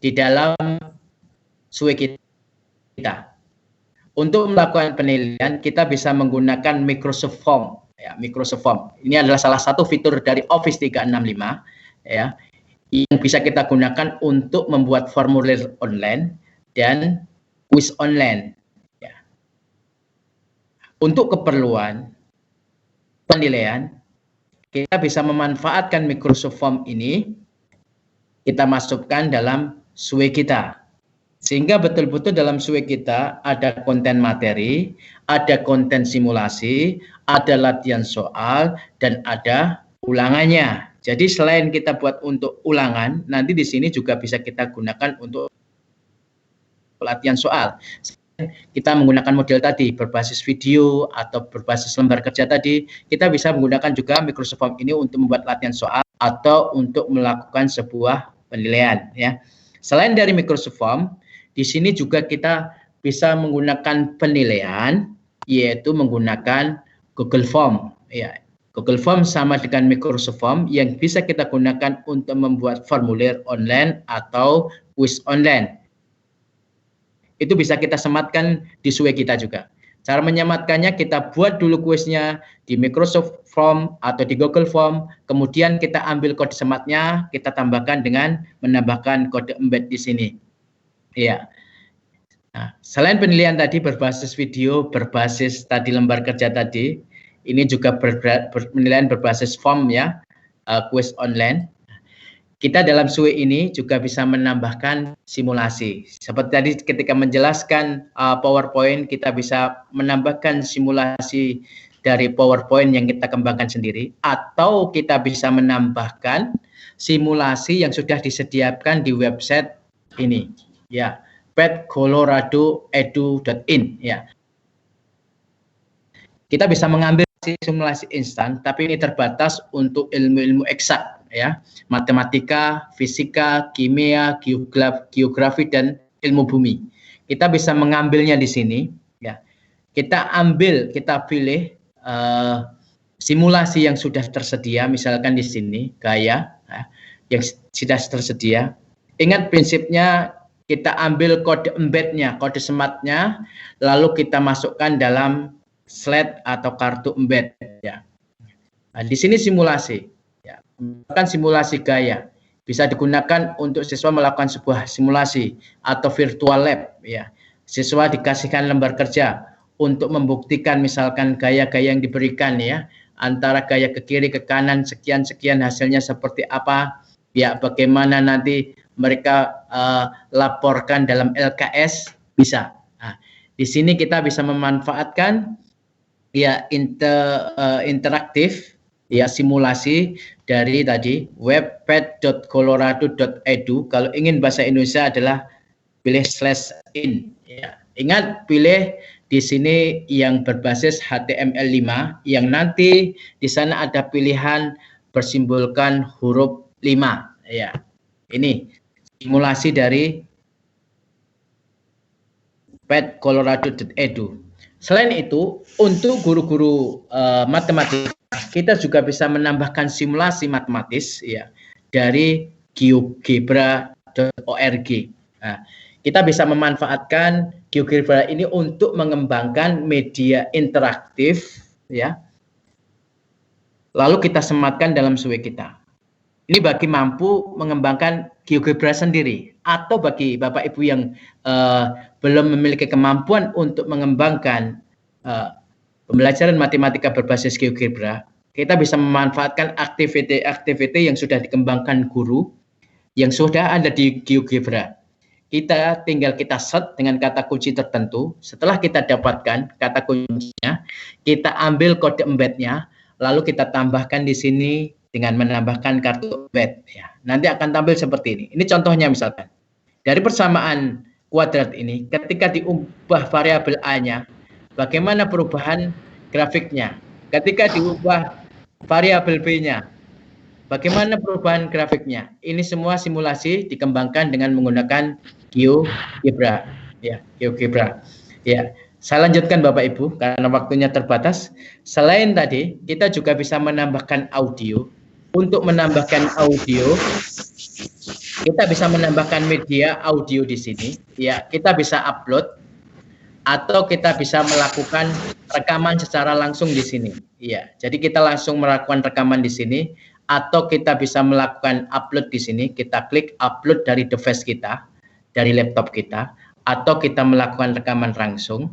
di dalam Sway kita. Untuk melakukan penilaian, kita bisa menggunakan Microsoft Form. Ya, Microsoft Form. Ini adalah salah satu fitur dari Office 365, ya, yang bisa kita gunakan untuk membuat formulir online dan kuis online. Ya. Untuk keperluan penilaian, kita bisa memanfaatkan Microsoft Form ini, kita masukkan dalam Sway kita. Sehingga betul-betul dalam Sway kita ada konten materi, ada konten simulasi, ada latihan soal, dan ada ulangannya. Jadi selain kita buat untuk ulangan, nanti di sini juga bisa kita gunakan untuk latihan soal. kita menggunakan model tadi berbasis video atau berbasis lembar kerja tadi, kita bisa menggunakan juga Microsoft Form ini untuk membuat latihan soal atau untuk melakukan sebuah penilaian ya. Selain dari Microsoft Form, di sini juga kita bisa menggunakan penilaian yaitu menggunakan Google Form ya. Google Form sama dengan Microsoft Form yang bisa kita gunakan untuk membuat formulir online atau quiz online. Itu bisa kita sematkan di SUE kita juga. Cara menyematkannya, kita buat dulu kuisnya di Microsoft Form atau di Google Form, kemudian kita ambil kode sematnya, kita tambahkan dengan menambahkan kode embed di sini. Iya. Nah, selain penilaian tadi berbasis video, berbasis tadi lembar kerja tadi, ini juga penilaian berbasis form ya, kuis online. Kita dalam SUE ini juga bisa menambahkan simulasi. Seperti tadi ketika menjelaskan PowerPoint, kita bisa menambahkan simulasi dari PowerPoint yang kita kembangkan sendiri, atau kita bisa menambahkan simulasi yang sudah disediakan di website ini, ya, petcoloradoedu.in, ya. Kita bisa mengambil simulasi instan, tapi ini terbatas untuk ilmu-ilmu eksak, ya, matematika, fisika, kimia, geografi, dan ilmu bumi. Kita bisa mengambilnya di sini, ya. Kita ambil, kita pilih simulasi yang sudah tersedia, misalkan di sini gaya, ya, yang sudah tersedia. Ingat prinsipnya, kita ambil kode embednya, kode sematnya, lalu kita masukkan dalam slide atau kartu embed, ya. Nah, di sini simulasi, ya, bahkan simulasi gaya bisa digunakan untuk siswa melakukan sebuah simulasi atau virtual lab, ya. Siswa dikasihkan lembar kerja untuk membuktikan misalkan gaya-gaya yang diberikan, ya, antara gaya ke kiri ke kanan sekian hasilnya seperti apa, ya, bagaimana nanti mereka laporkan dalam LKS, bisa. Nah, di sini kita bisa memanfaatkan ya interaktif, ya, simulasi dari tadi webpad.colorado.edu. Kalau ingin bahasa Indonesia adalah pilih /in, ya. Ingat pilih di sini yang berbasis HTML5 yang nanti di sana ada pilihan bersimbolkan huruf 5, ya. Ini simulasi dari petcoloradoedu. Selain itu, untuk guru-guru matematika, kita juga bisa menambahkan simulasi matematis, ya, dari geogebra.org. Nah, kita bisa memanfaatkan GeoGebra ini untuk mengembangkan media interaktif, ya. Lalu kita sematkan dalam SUE kita. Ini bagi mampu mengembangkan GeoGebra sendiri, atau bagi Bapak Ibu yang belum memiliki kemampuan untuk mengembangkan pembelajaran matematika berbasis GeoGebra, kita bisa memanfaatkan aktiviti-aktiviti yang sudah dikembangkan guru yang sudah ada di GeoGebra. Kita tinggal kita set dengan kata kunci tertentu. Setelah kita dapatkan kata kuncinya, kita ambil kode embednya, lalu kita tambahkan di sini dengan menambahkan kartu embed, ya. Nanti akan tampil seperti ini. Ini contohnya misalkan. Dari persamaan kuadrat ini, ketika diubah variabel A-nya, bagaimana perubahan grafiknya? Ketika diubah variabel B-nya, bagaimana perubahan grafiknya? Ini semua simulasi dikembangkan dengan menggunakan GeoGebra, ya, GeoGebra. Ya, saya lanjutkan Bapak Ibu karena waktunya terbatas. Selain tadi, kita juga bisa menambahkan audio. Untuk menambahkan audio, kita bisa menambahkan media audio di sini, ya. Kita bisa upload atau kita bisa melakukan rekaman secara langsung di sini, ya. Jadi kita langsung melakukan rekaman di sini, atau kita bisa melakukan upload di sini. Kita klik upload dari device kita, dari laptop kita, atau kita melakukan rekaman langsung.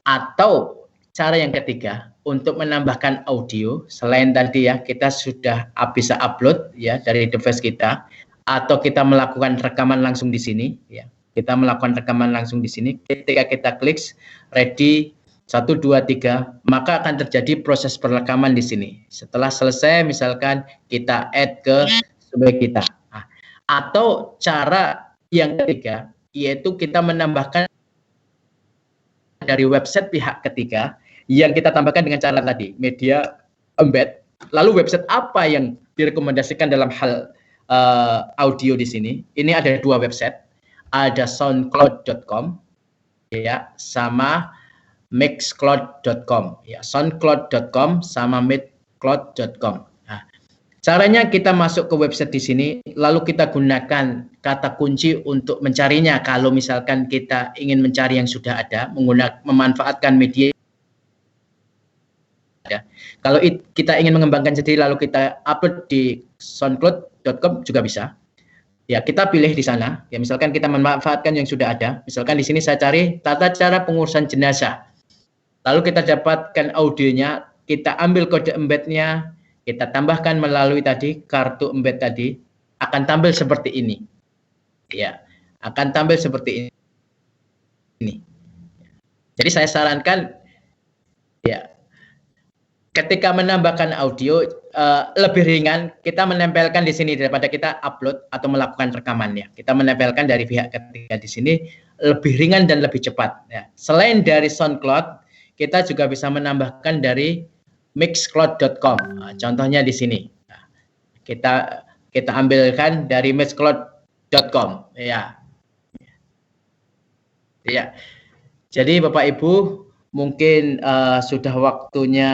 Atau cara yang ketiga, untuk menambahkan audio, selain tadi, ya, kita sudah bisa upload, ya, dari device kita, atau kita melakukan rekaman langsung di sini, ya. Kita melakukan rekaman langsung di sini. Ketika kita klik ready 1 2 3, maka akan terjadi proses perekaman di sini. Setelah selesai, misalkan kita add ke SUE kita. Nah, atau cara yang ketiga, yaitu kita menambahkan dari website pihak ketiga yang kita tambahkan dengan cara tadi, media embed. Lalu website apa yang direkomendasikan dalam hal audio di sini? Ini ada 2 website, ada soundcloud.com ya, sama mixcloud.com ya, soundcloud.com sama mixcloud.com. Nah, caranya kita masuk ke website di sini, lalu kita gunakan kata kunci untuk mencarinya. Kalau misalkan kita ingin mencari yang sudah ada, memanfaatkan media. Ya. Kalau kita ingin mengembangkan sendiri lalu kita upload di soundcloud.com juga bisa. Ya, kita pilih di sana. Ya, misalkan kita memanfaatkan yang sudah ada. Misalkan di sini saya cari tata cara pengurusan jenazah. Lalu kita dapatkan audionya, kita ambil kode embednya, kita tambahkan melalui tadi kartu embed tadi, akan tampil seperti ini. Ya, akan tampil seperti ini. Jadi saya sarankan ya, ketika menambahkan audio lebih ringan kita menempelkan di sini daripada kita upload atau melakukan rekamannya. Kita menempelkan dari pihak ketiga di sini lebih ringan dan lebih cepat. Ya. Selain dari SoundCloud, kita juga bisa menambahkan dari mixcloud.com. Nah, contohnya di sini. Nah, kita ambilkan dari mixcloud.com. Ya. Ya. Jadi Bapak Ibu, mungkin sudah waktunya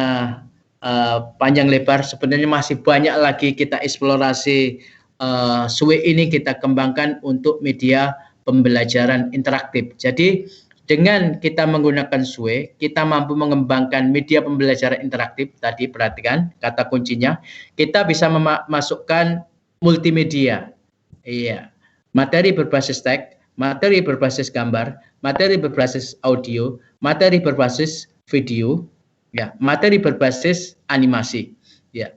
panjang lebar. Sebenarnya masih banyak lagi kita eksplorasi SWE ini kita kembangkan untuk media pembelajaran interaktif. Jadi dengan kita menggunakan SWE, kita mampu mengembangkan media pembelajaran interaktif. Tadi perhatikan kata kuncinya, kita bisa memasukkan multimedia, iya, materi berbasis teks, materi berbasis gambar, materi berbasis audio, materi berbasis video, ya, materi berbasis animasi, ya.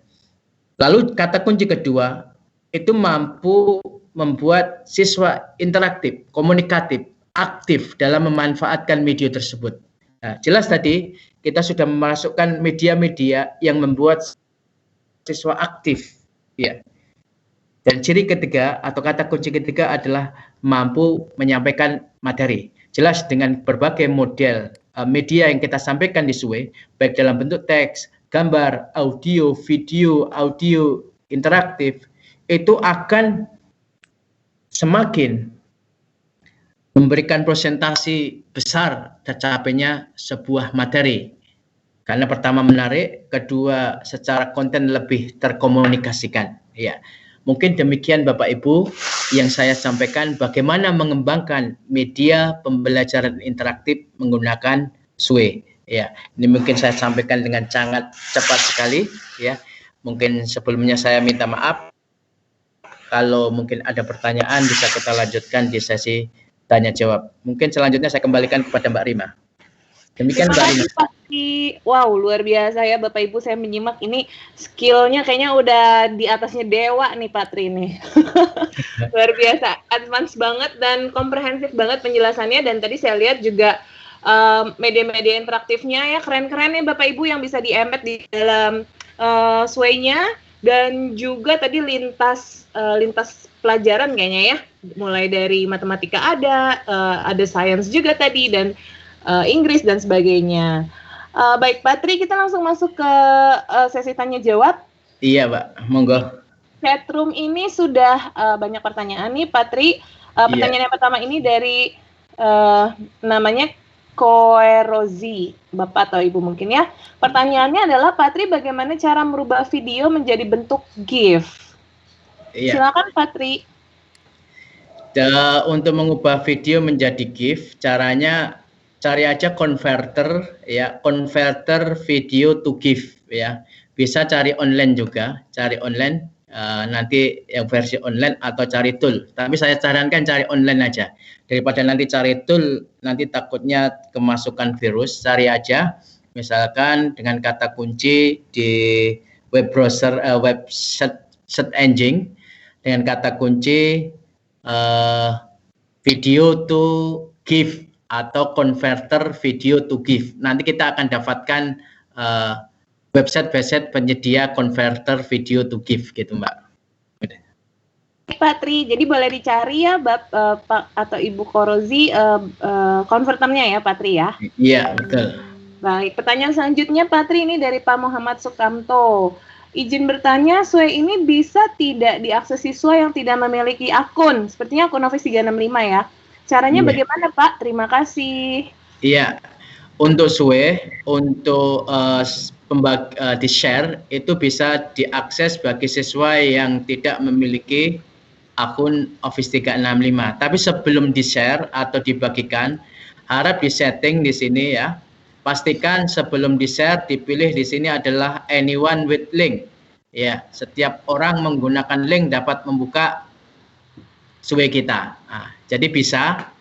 Lalu kata kunci kedua itu mampu membuat siswa interaktif, komunikatif, aktif dalam memanfaatkan media tersebut. Nah, jelas tadi kita sudah memasukkan media-media yang membuat siswa aktif, ya. Dan ciri ketiga atau kata kunci ketiga adalah mampu menyampaikan materi. Jelas dengan berbagai model media yang kita sampaikan di SWE, baik dalam bentuk teks, gambar, audio, video, audio interaktif, itu akan semakin memberikan presentasi besar tercapainya sebuah materi. Karena pertama menarik, kedua secara konten lebih terkomunikasikan. Ya, mungkin demikian Bapak Ibu yang saya sampaikan bagaimana mengembangkan media pembelajaran interaktif menggunakan SWE. Ya, ini mungkin saya sampaikan dengan sangat cepat sekali. Ya, mungkin sebelumnya saya minta maaf. Kalau mungkin ada pertanyaan bisa kita lanjutkan di sesi tanya jawab. Mungkin selanjutnya saya kembalikan kepada Mbak Rima. Demikian Mbak Rima. Wow, luar biasa ya Bapak Ibu, saya menyimak ini skillnya kayaknya udah di atasnya dewa nih Pak Tri nih. Luar biasa, advance banget dan komprehensif banget penjelasannya, dan tadi saya lihat juga media-media interaktifnya ya keren-keren ya Bapak Ibu yang bisa di-embed di dalam SWE-nya, dan juga tadi lintas pelajaran kayaknya ya, mulai dari matematika ada sains juga tadi, dan Inggris dan sebagainya. Baik Pak Tri, kita langsung masuk ke sesi tanya jawab. Iya Pak, monggo. Chatroom ini sudah banyak pertanyaan nih Pak Tri. Pertanyaan yang pertama ini dari namanya Koerozi, Bapak atau Ibu mungkin ya. Pertanyaannya adalah, Pak Tri, bagaimana cara merubah video menjadi bentuk GIF? Iya. Silakan Pak Tri. Untuk mengubah video menjadi GIF, caranya cari aja converter ya, converter video to GIF ya. Bisa cari online juga, cari online nanti yang versi online atau cari tool. Tapi saya sarankan cari online aja. Daripada nanti cari tool, nanti takutnya kemasukan virus. Cari aja, misalkan dengan kata kunci di web browser, web search engine dengan kata kunci video to GIF atau converter video to GIF. Nanti kita akan dapatkan website penyedia converter video to GIF gitu Mbak. Pak Tri, jadi boleh dicari ya Pak atau Ibu Korozi konverternya ya, Patri ya? Iya, betul. Baik, pertanyaan selanjutnya Patri ini dari Pak Muhammad Sukamto. Izin bertanya, SUE ini bisa tidak diakses siswa yang tidak memiliki akun? Sepertinya akun Office 365 ya. Caranya Iya. bagaimana, Pak? Terima kasih. Iya, untuk SUE, untuk di-share itu bisa diakses bagi siswa yang tidak memiliki akun Office 365. Tapi sebelum di-share atau dibagikan, harap di-setting di sini ya. Pastikan sebelum di-share dipilih di sini adalah anyone with link. Ya, setiap orang menggunakan link dapat membuka SUE kita. Nah, jadi bisa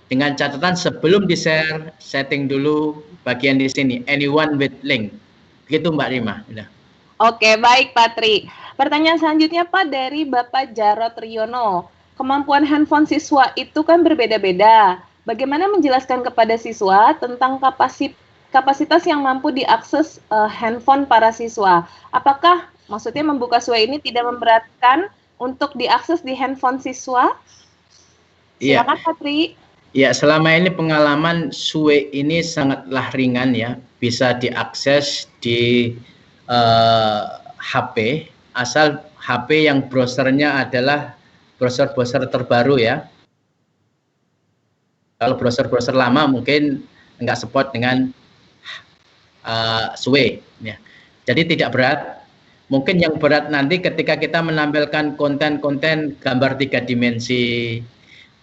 dengan catatan sebelum di-share, setting dulu bagian di sini, anyone with link. Begitu Mbak Rima. Udah. Oke, baik Patri. Pertanyaan selanjutnya Pak dari Bapak Jarot Riono. Kemampuan handphone siswa itu kan berbeda-beda. Bagaimana menjelaskan kepada siswa tentang kapasitas yang mampu diakses handphone para siswa? Apakah maksudnya membuka SUE ini tidak memberatkan untuk diakses di handphone siswa? Silakan Patri. Ya, selama ini pengalaman SUE ini sangatlah ringan ya, bisa diakses di HP, asal HP yang browsernya adalah browser-browser terbaru ya. Kalau browser-browser lama mungkin nggak support dengan SUE. Ya. Jadi tidak berat. Mungkin yang berat nanti ketika kita menampilkan konten-konten gambar 3 dimensi.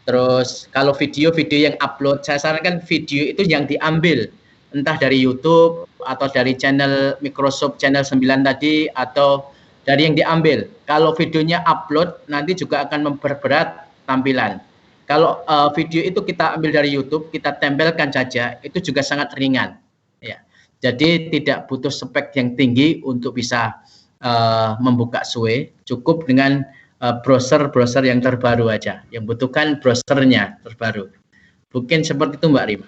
Terus kalau video-video yang upload, saya sarankan video itu yang diambil entah dari YouTube atau dari channel Microsoft channel 9 tadi atau dari yang diambil. Kalau videonya upload nanti juga akan memperberat tampilan. Kalau video itu kita ambil dari YouTube, kita tempelkan saja, itu juga sangat ringan. Ya. Jadi tidak butuh spek yang tinggi untuk bisa membuka SUE, cukup dengan browser-browser yang terbaru aja, yang butuhkan browsernya terbaru. Mungkin seperti itu Mbak Rima.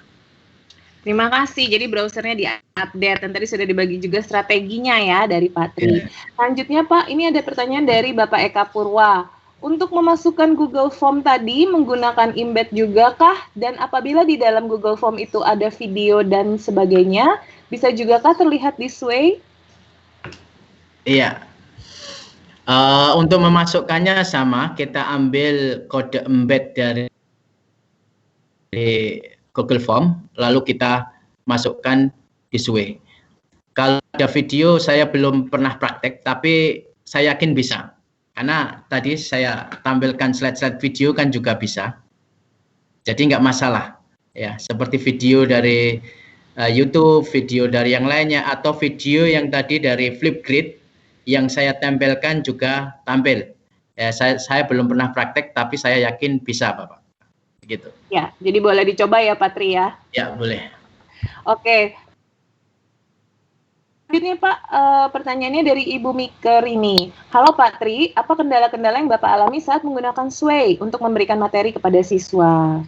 Terima kasih. Jadi browsernya diupdate dan tadi sudah dibagi juga strateginya ya dari Patri. Selanjutnya Pak, ini ada pertanyaan dari Bapak Eka Purwa. Untuk memasukkan Google Form tadi menggunakan embed juga kah? Dan apabila di dalam Google Form itu ada video dan sebagainya, bisa juga kah terlihat di SUE? Iya. Untuk memasukkannya sama, kita ambil kode embed dari Google Form, lalu kita masukkan di SUE. Kalau ada video, saya belum pernah praktek, tapi saya yakin bisa. Karena tadi saya tampilkan slide-slide video kan juga bisa. Jadi nggak masalah. Ya, seperti video dari YouTube, video dari yang lainnya, atau video yang tadi dari Flipgrid, yang saya tempelkan juga tampil. Ya, saya belum pernah praktek, tapi saya yakin bisa, Bapak. Gitu. Ya, jadi boleh dicoba ya, Patri ya? Ya, boleh. Oke. Ini Pak, pertanyaannya dari Ibu Miker ini. Halo Patri, apa kendala-kendala yang Bapak alami saat menggunakan SUE untuk memberikan materi kepada siswa?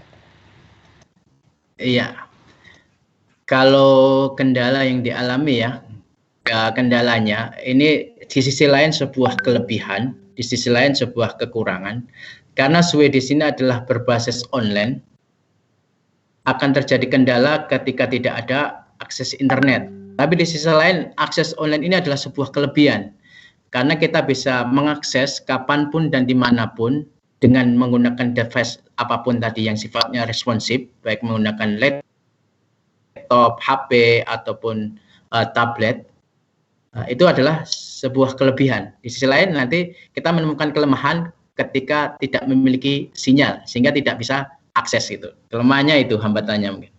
Iya. Kalau kendala yang dialami ya, kendalanya ini di sisi lain sebuah kelebihan, di sisi lain sebuah kekurangan. Karena SUE di sini adalah berbasis online, akan terjadi kendala ketika tidak ada akses internet. Tapi di sisi lain, akses online ini adalah sebuah kelebihan. Karena kita bisa mengakses kapanpun dan dimanapun dengan menggunakan device apapun tadi yang sifatnya responsif, baik menggunakan laptop, HP, ataupun tablet. Itu adalah sebuah kelebihan. Di sisi lain nanti kita menemukan kelemahan ketika tidak memiliki sinyal, sehingga tidak bisa akses itu. Kelemahannya itu, hambatannya mungkin.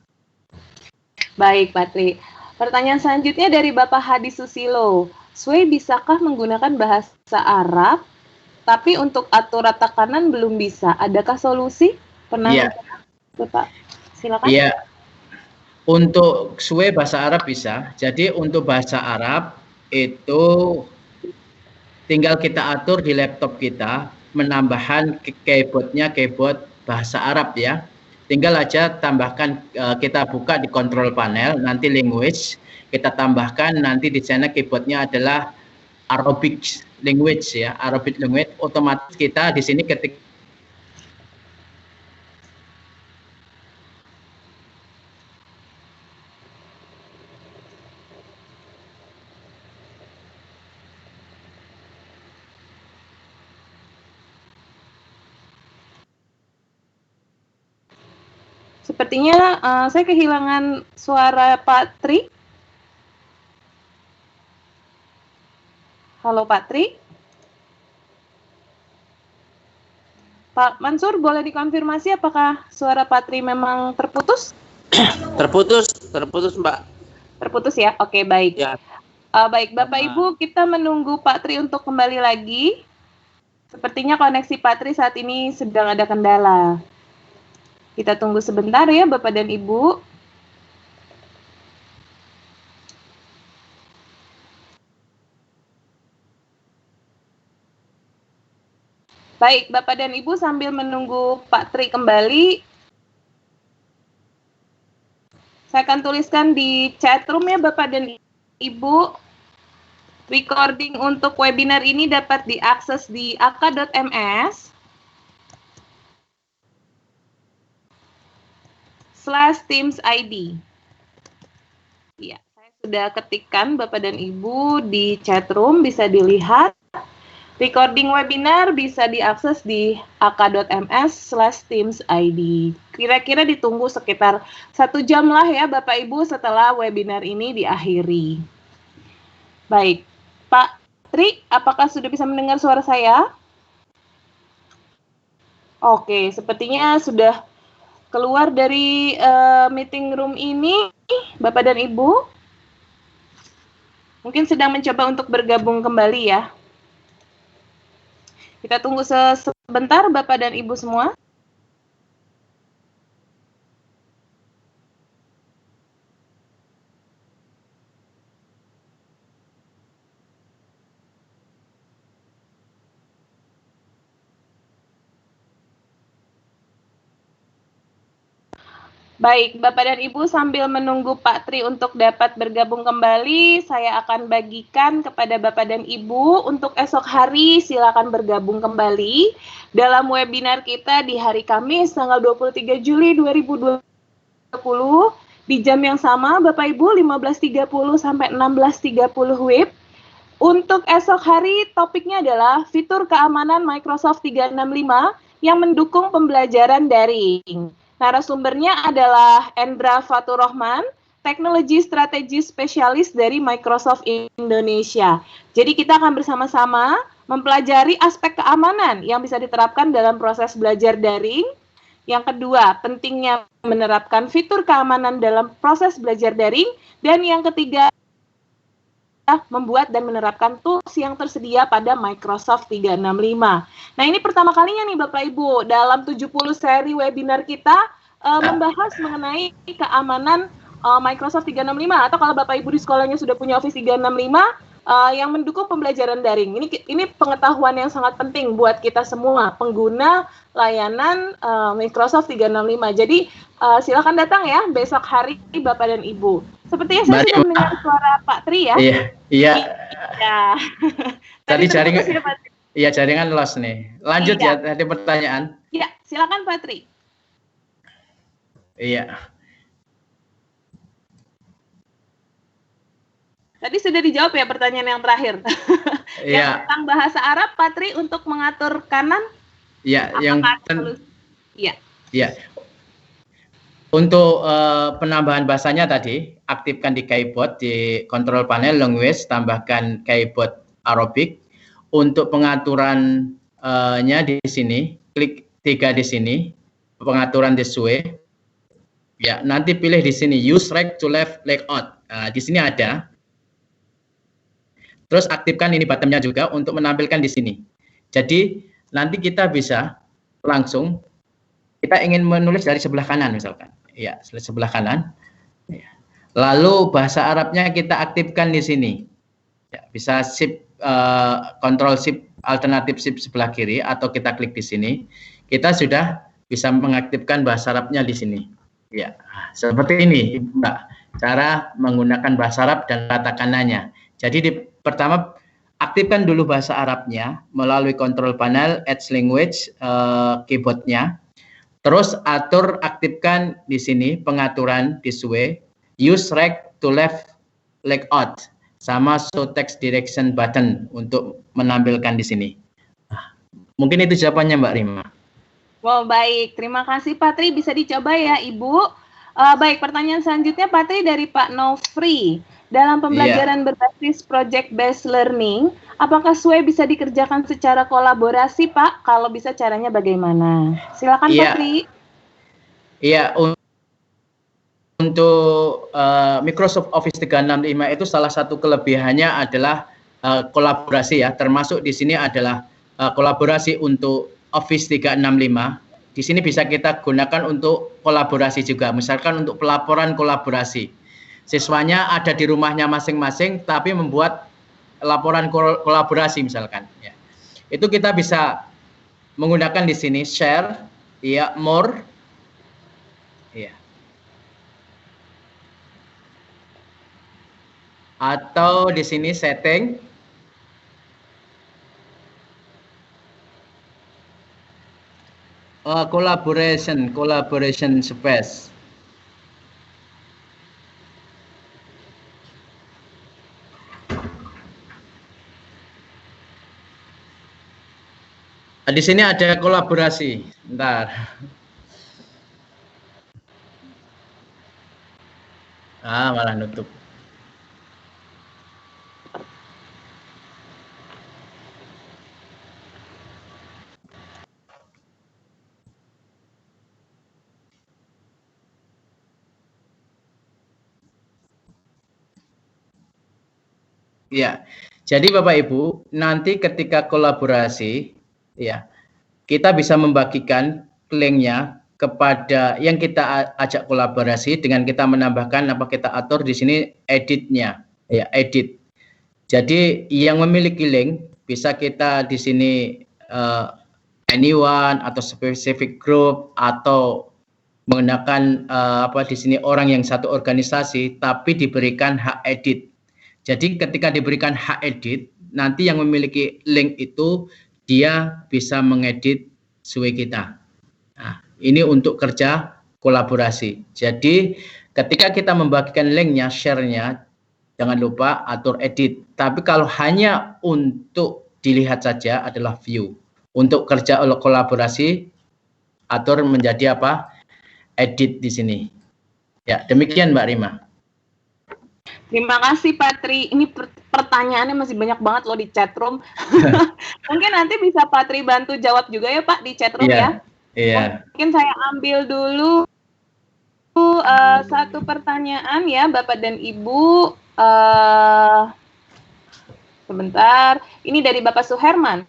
Baik, Patri. Pertanyaan selanjutnya dari Bapak Hadi Susilo. SUE bisakah menggunakan bahasa Arab, tapi untuk aturan tekanan belum bisa? Adakah solusi? Pernah Bapak? Silakan. Iya. Untuk SUE bahasa Arab bisa. Jadi untuk bahasa Arab itu tinggal kita atur di laptop kita, menambahkan keyboardnya keyboard bahasa Arab ya. Tinggal aja tambahkan, kita buka di control panel, nanti language, kita tambahkan nanti di sana keyboardnya adalah Arabic language ya, Arabic language, otomatis kita di sini ketika Sepertinya saya kehilangan suara Pak Tri. Halo Pak Tri. Pak Mansur, boleh dikonfirmasi apakah suara Pak Tri memang terputus? Terputus Mbak. Terputus ya? Oke, baik. Ya. Baik, Bapak Ibu, kita menunggu Pak Tri untuk kembali lagi. Sepertinya koneksi Pak Tri saat ini sedang ada kendala. Kita tunggu sebentar ya, Bapak dan Ibu. Baik, Bapak dan Ibu, sambil menunggu Pak Tri kembali, saya akan tuliskan di chat room ya, Bapak dan Ibu. Recording untuk webinar ini dapat diakses di aka.ms/teams_id. Ya, saya sudah ketikkan Bapak dan Ibu di chat room, bisa dilihat. Recording webinar bisa diakses di aka.ms/teams_id. Kira-kira ditunggu sekitar 1 jam lah ya Bapak Ibu setelah webinar ini diakhiri. Baik, Pak Tri, apakah sudah bisa mendengar suara saya? Oke, sepertinya sudah keluar dari meeting room ini, Bapak dan Ibu. Mungkin sedang mencoba untuk bergabung kembali ya. Kita tunggu sebentar Bapak dan Ibu semua. Baik, Bapak dan Ibu, sambil menunggu Pak Tri untuk dapat bergabung kembali, saya akan bagikan kepada Bapak dan Ibu untuk esok hari silakan bergabung kembali dalam webinar kita di hari Kamis tanggal 23 Juli 2020 di jam yang sama Bapak Ibu 15.30 sampai 16.30 WIB. Untuk esok hari topiknya adalah fitur keamanan Microsoft 365 yang mendukung pembelajaran daring. Narasumbernya adalah Endra Faturrahman, Teknologi Strategi Spesialis dari Microsoft Indonesia. Jadi kita akan bersama-sama mempelajari aspek keamanan yang bisa diterapkan dalam proses belajar daring. Yang kedua, pentingnya menerapkan fitur keamanan dalam proses belajar daring. Dan yang ketiga, membuat dan menerapkan tools yang tersedia pada Microsoft 365. Nah, ini pertama kalinya nih Bapak Ibu dalam 70 seri webinar kita membahas mengenai keamanan Microsoft 365, atau kalau Bapak Ibu di sekolahnya sudah punya Office 365 yang mendukung pembelajaran daring. Ini pengetahuan yang sangat penting buat kita semua pengguna layanan Microsoft 365. Jadi silakan datang ya besok hari Bapak dan Ibu. Sepertinya saya sudah mendengar suara Pak Tri ya. Iya. Ya. Tadi jaringan. Iya, jaringan lost nih. Lanjut ya tadi pertanyaan. Ya, silakan Pak Tri. Iya. Tadi sudah dijawab ya pertanyaan yang terakhir. Yang tentang bahasa Arab, Pak Tri, untuk mengatur kanan. Iya, yang Iya. Untuk penambahan bahasanya tadi, aktifkan di keyboard di control panel language, tambahkan keyboard Arabic. Untuk pengaturannya di sini, klik 3 di sini, pengaturan this way. Ya, nanti pilih di sini use right to left layout. Nah, di sini ada. Terus aktifkan ini buttonnya juga untuk menampilkan di sini. Jadi nanti kita bisa langsung, kita ingin menulis dari sebelah kanan misalkan. Ya, sebelah kanan. Ya. Lalu bahasa Arabnya kita aktifkan di sini. Ya, bisa shift, control shift, alternatif shift sebelah kiri, atau kita klik di sini. Kita sudah bisa mengaktifkan bahasa Arabnya di sini. Ya, seperti ini, Mbak. Cara menggunakan bahasa Arab dan katakanannya. Jadi pertama aktifkan dulu bahasa Arabnya melalui control panel, add language, keyboardnya. Terus aktifkan di sini pengaturan this way, use right to left layout, sama show text direction button untuk menampilkan di sini. Mungkin itu jawabannya Mbak Rima. Wow, baik. Terima kasih Patri, bisa dicoba ya Ibu. Baik, pertanyaan selanjutnya Patri dari Pak Nofri. Dalam pembelajaran berbasis project based learning, apakah SWE bisa dikerjakan secara kolaborasi Pak? Kalau bisa caranya bagaimana? Silakan Iya. Patri. Iya, untuk Microsoft Office 365 itu salah satu kelebihannya adalah kolaborasi ya, termasuk di sini adalah kolaborasi untuk Office 365. Di sini bisa kita gunakan untuk kolaborasi juga, misalkan untuk pelaporan kolaborasi. Siswanya ada di rumahnya masing-masing, tapi membuat laporan kolaborasi misalkan. Ya. Itu kita bisa menggunakan di sini share, ya, more, ya. Atau di sini setting, collaboration space. Di sini ada kolaborasi. Bentar. Malah nutup. Ya, jadi Bapak Ibu, nanti ketika kolaborasi, ya, kita bisa membagikan linknya kepada yang kita ajak kolaborasi dengan kita menambahkan apa kita atur di sini editnya, ya, edit. Jadi yang memiliki link bisa kita di sini anyone atau specific group atau menggunakan apa di sini orang yang satu organisasi tapi diberikan hak edit. Jadi ketika diberikan hak edit, nanti yang memiliki link itu dia bisa mengedit SWE kita. Nah, ini untuk kerja kolaborasi. Jadi ketika kita membagikan linknya, share-nya, jangan lupa atur edit. Tapi kalau hanya untuk dilihat saja adalah view. Untuk kerja kolaborasi, atur menjadi apa? Edit di sini. Ya, demikian Mbak Rima. Terima kasih Patri. Ini pertanyaannya masih banyak banget loh di chatroom. Mungkin nanti bisa Patri bantu jawab juga ya Pak di chatroom ya. Iya. Mungkin saya ambil dulu satu pertanyaan ya Bapak dan Ibu. Sebentar. Ini dari Bapak Suherman.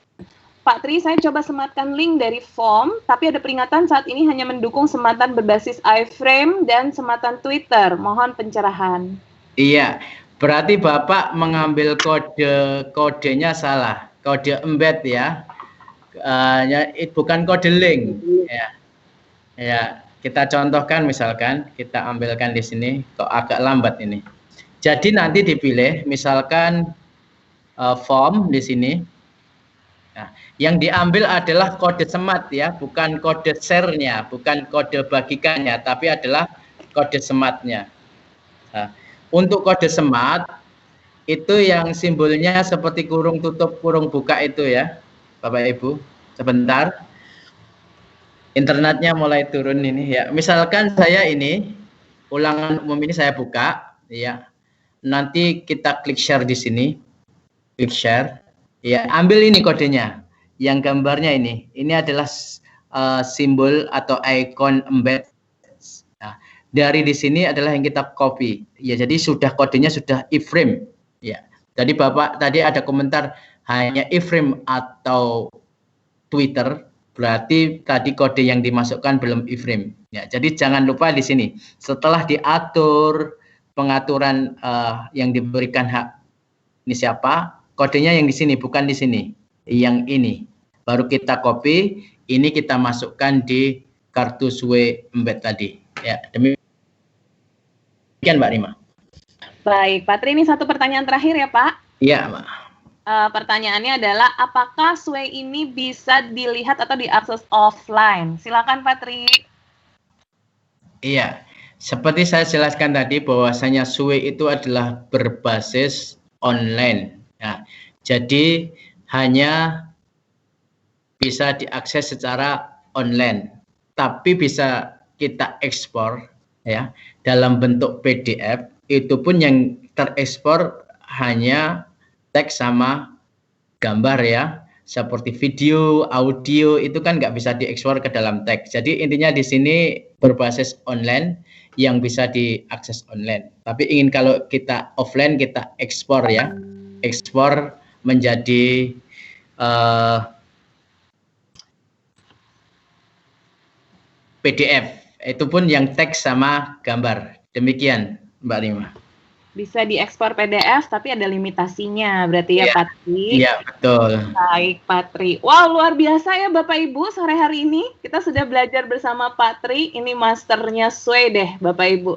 Pak Tri, saya coba sematkan link dari form, tapi ada peringatan saat ini hanya mendukung sematan berbasis iframe dan sematan Twitter. Mohon pencerahan. Iya, berarti Bapak mengambil kodenya salah, kode embed ya, bukan kode link. Ya, kita contohkan misalkan, kita ambilkan di sini, kok agak lambat ini. Jadi nanti dipilih, misalkan form di sini. Nah, yang diambil adalah kode semat ya, bukan kode share-nya, bukan kode bagikannya, tapi adalah kode sematnya. Nah, untuk kode semat itu yang simbolnya seperti kurung tutup, kurung buka itu ya, Bapak Ibu. Sebentar, internetnya mulai turun ini ya. Misalkan saya ini ulangan umum ini saya buka, ya. Nanti kita klik share di sini, klik share, ya. Ambil ini kodenya, yang gambarnya ini. Ini adalah simbol atau icon embed. Dari di sini adalah yang kita copy. Ya, jadi sudah kodenya sudah iframe. Ya. Jadi Bapak tadi ada komentar hanya iframe atau Twitter, berarti tadi kode yang dimasukkan belum iframe. Ya, jadi jangan lupa di sini. Setelah diatur pengaturan yang diberikan hak ini siapa? Kodenya yang di sini, bukan di sini. Yang ini. Baru kita copy, ini kita masukkan di kartu SWE embed tadi. Ya, demikian Mbak Rima. Baik, Pak Tri, ini satu pertanyaan terakhir ya Pak. Iya, Mbak. Pertanyaannya adalah, apakah SWE ini bisa dilihat atau diakses offline? Silakan Pak Tri. Iya, seperti saya jelaskan tadi bahwasanya SWE itu adalah berbasis online. Ya, jadi hanya bisa diakses secara online, tapi bisa kita ekspor ya dalam bentuk PDF. Itu pun yang terekspor hanya teks sama gambar ya, seperti video, audio itu kan nggak bisa diekspor ke dalam teks. Jadi intinya di sini berbasis online yang bisa diakses online. Tapi ingin kalau kita offline kita ekspor ya, ekspor menjadi PDF. Itu pun yang teks sama gambar. Demikian Mbak Rima. Bisa diekspor PDF tapi ada limitasinya berarti ya, Patri? Iya, betul. Baik, Patri. Wow, luar biasa ya Bapak Ibu, sore hari ini kita sudah belajar bersama Patri. Ini masternya Sway deh Bapak Ibu.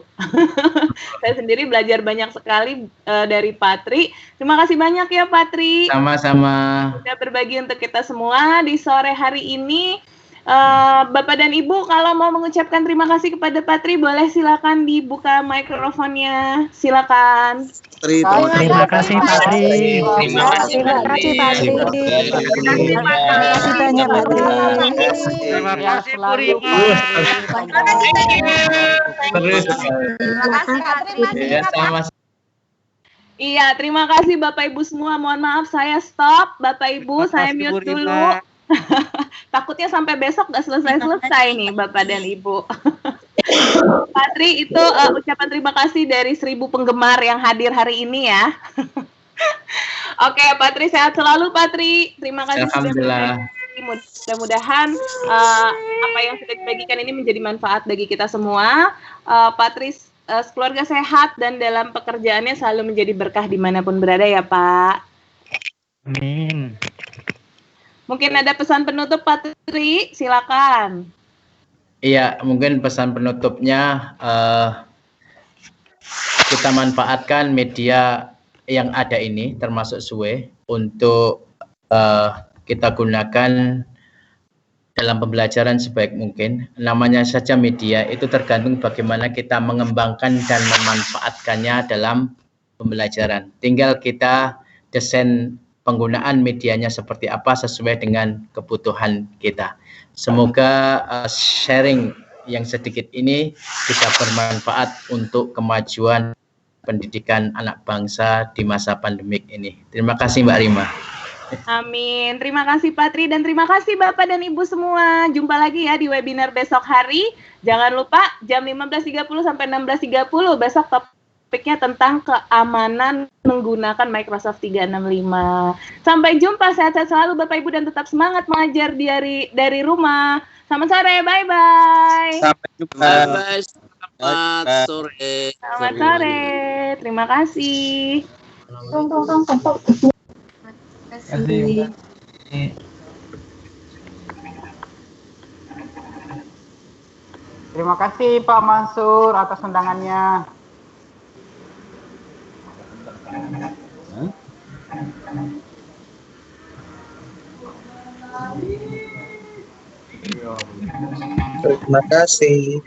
Saya sendiri belajar banyak sekali dari Patri. Terima kasih banyak ya Patri. Sama-sama. Sudah berbagi untuk kita semua di sore hari ini. Bapak dan Ibu kalau mau mengucapkan terima kasih kepada Patri, boleh silakan dibuka mikrofonnya. Silakan. Terima kasih Patri. Terima kasih Patri. Terima kasih banyak Patri. Terima kasih Bu Rima. Terus. Terima kasih Patri. Ya, sama. Iya, terima kasih Bapak Ibu semua. Mohon maaf saya stop. Bapak Ibu, saya mute dulu. Takutnya sampai besok nggak selesai-selesai nih Bapak dan Ibu. Patri, itu ucapan terima kasih dari 1000 penggemar yang hadir hari ini ya. Oke, Patri sehat selalu Patri. Terima kasih. Alhamdulillah. Mudah-mudahan apa yang sudah dibagikan ini menjadi manfaat bagi kita semua. Patri keluarga sehat dan dalam pekerjaannya selalu menjadi berkah dimanapun berada ya Pak. Amin. Mungkin ada pesan penutup Patri, silakan. Iya, mungkin pesan penutupnya kita manfaatkan media yang ada ini, termasuk Sway, untuk kita gunakan dalam pembelajaran sebaik mungkin. Namanya saja media, itu tergantung bagaimana kita mengembangkan dan memanfaatkannya dalam pembelajaran. Tinggal kita desain penggunaan medianya seperti apa sesuai dengan kebutuhan kita. Semoga sharing yang sedikit ini bisa bermanfaat untuk kemajuan pendidikan anak bangsa di masa pandemik ini. Terima kasih Mbak Rima. Amin. Terima kasih Patri dan terima kasih Bapak dan Ibu semua. Jumpa lagi ya di webinar besok hari. Jangan lupa jam 15.30 sampai 16.30 besok topiknya tentang keamanan menggunakan Microsoft 365. Sampai jumpa, sehat-sehat selalu Bapak Ibu dan tetap semangat mengajar dari rumah. Selamat sore, bye-bye. Sampai jumpa. Bye-bye. Selamat sore. Selamat sore. Terima kasih. Terima kasih Pak Mansur atas undangannya. Terima kasih.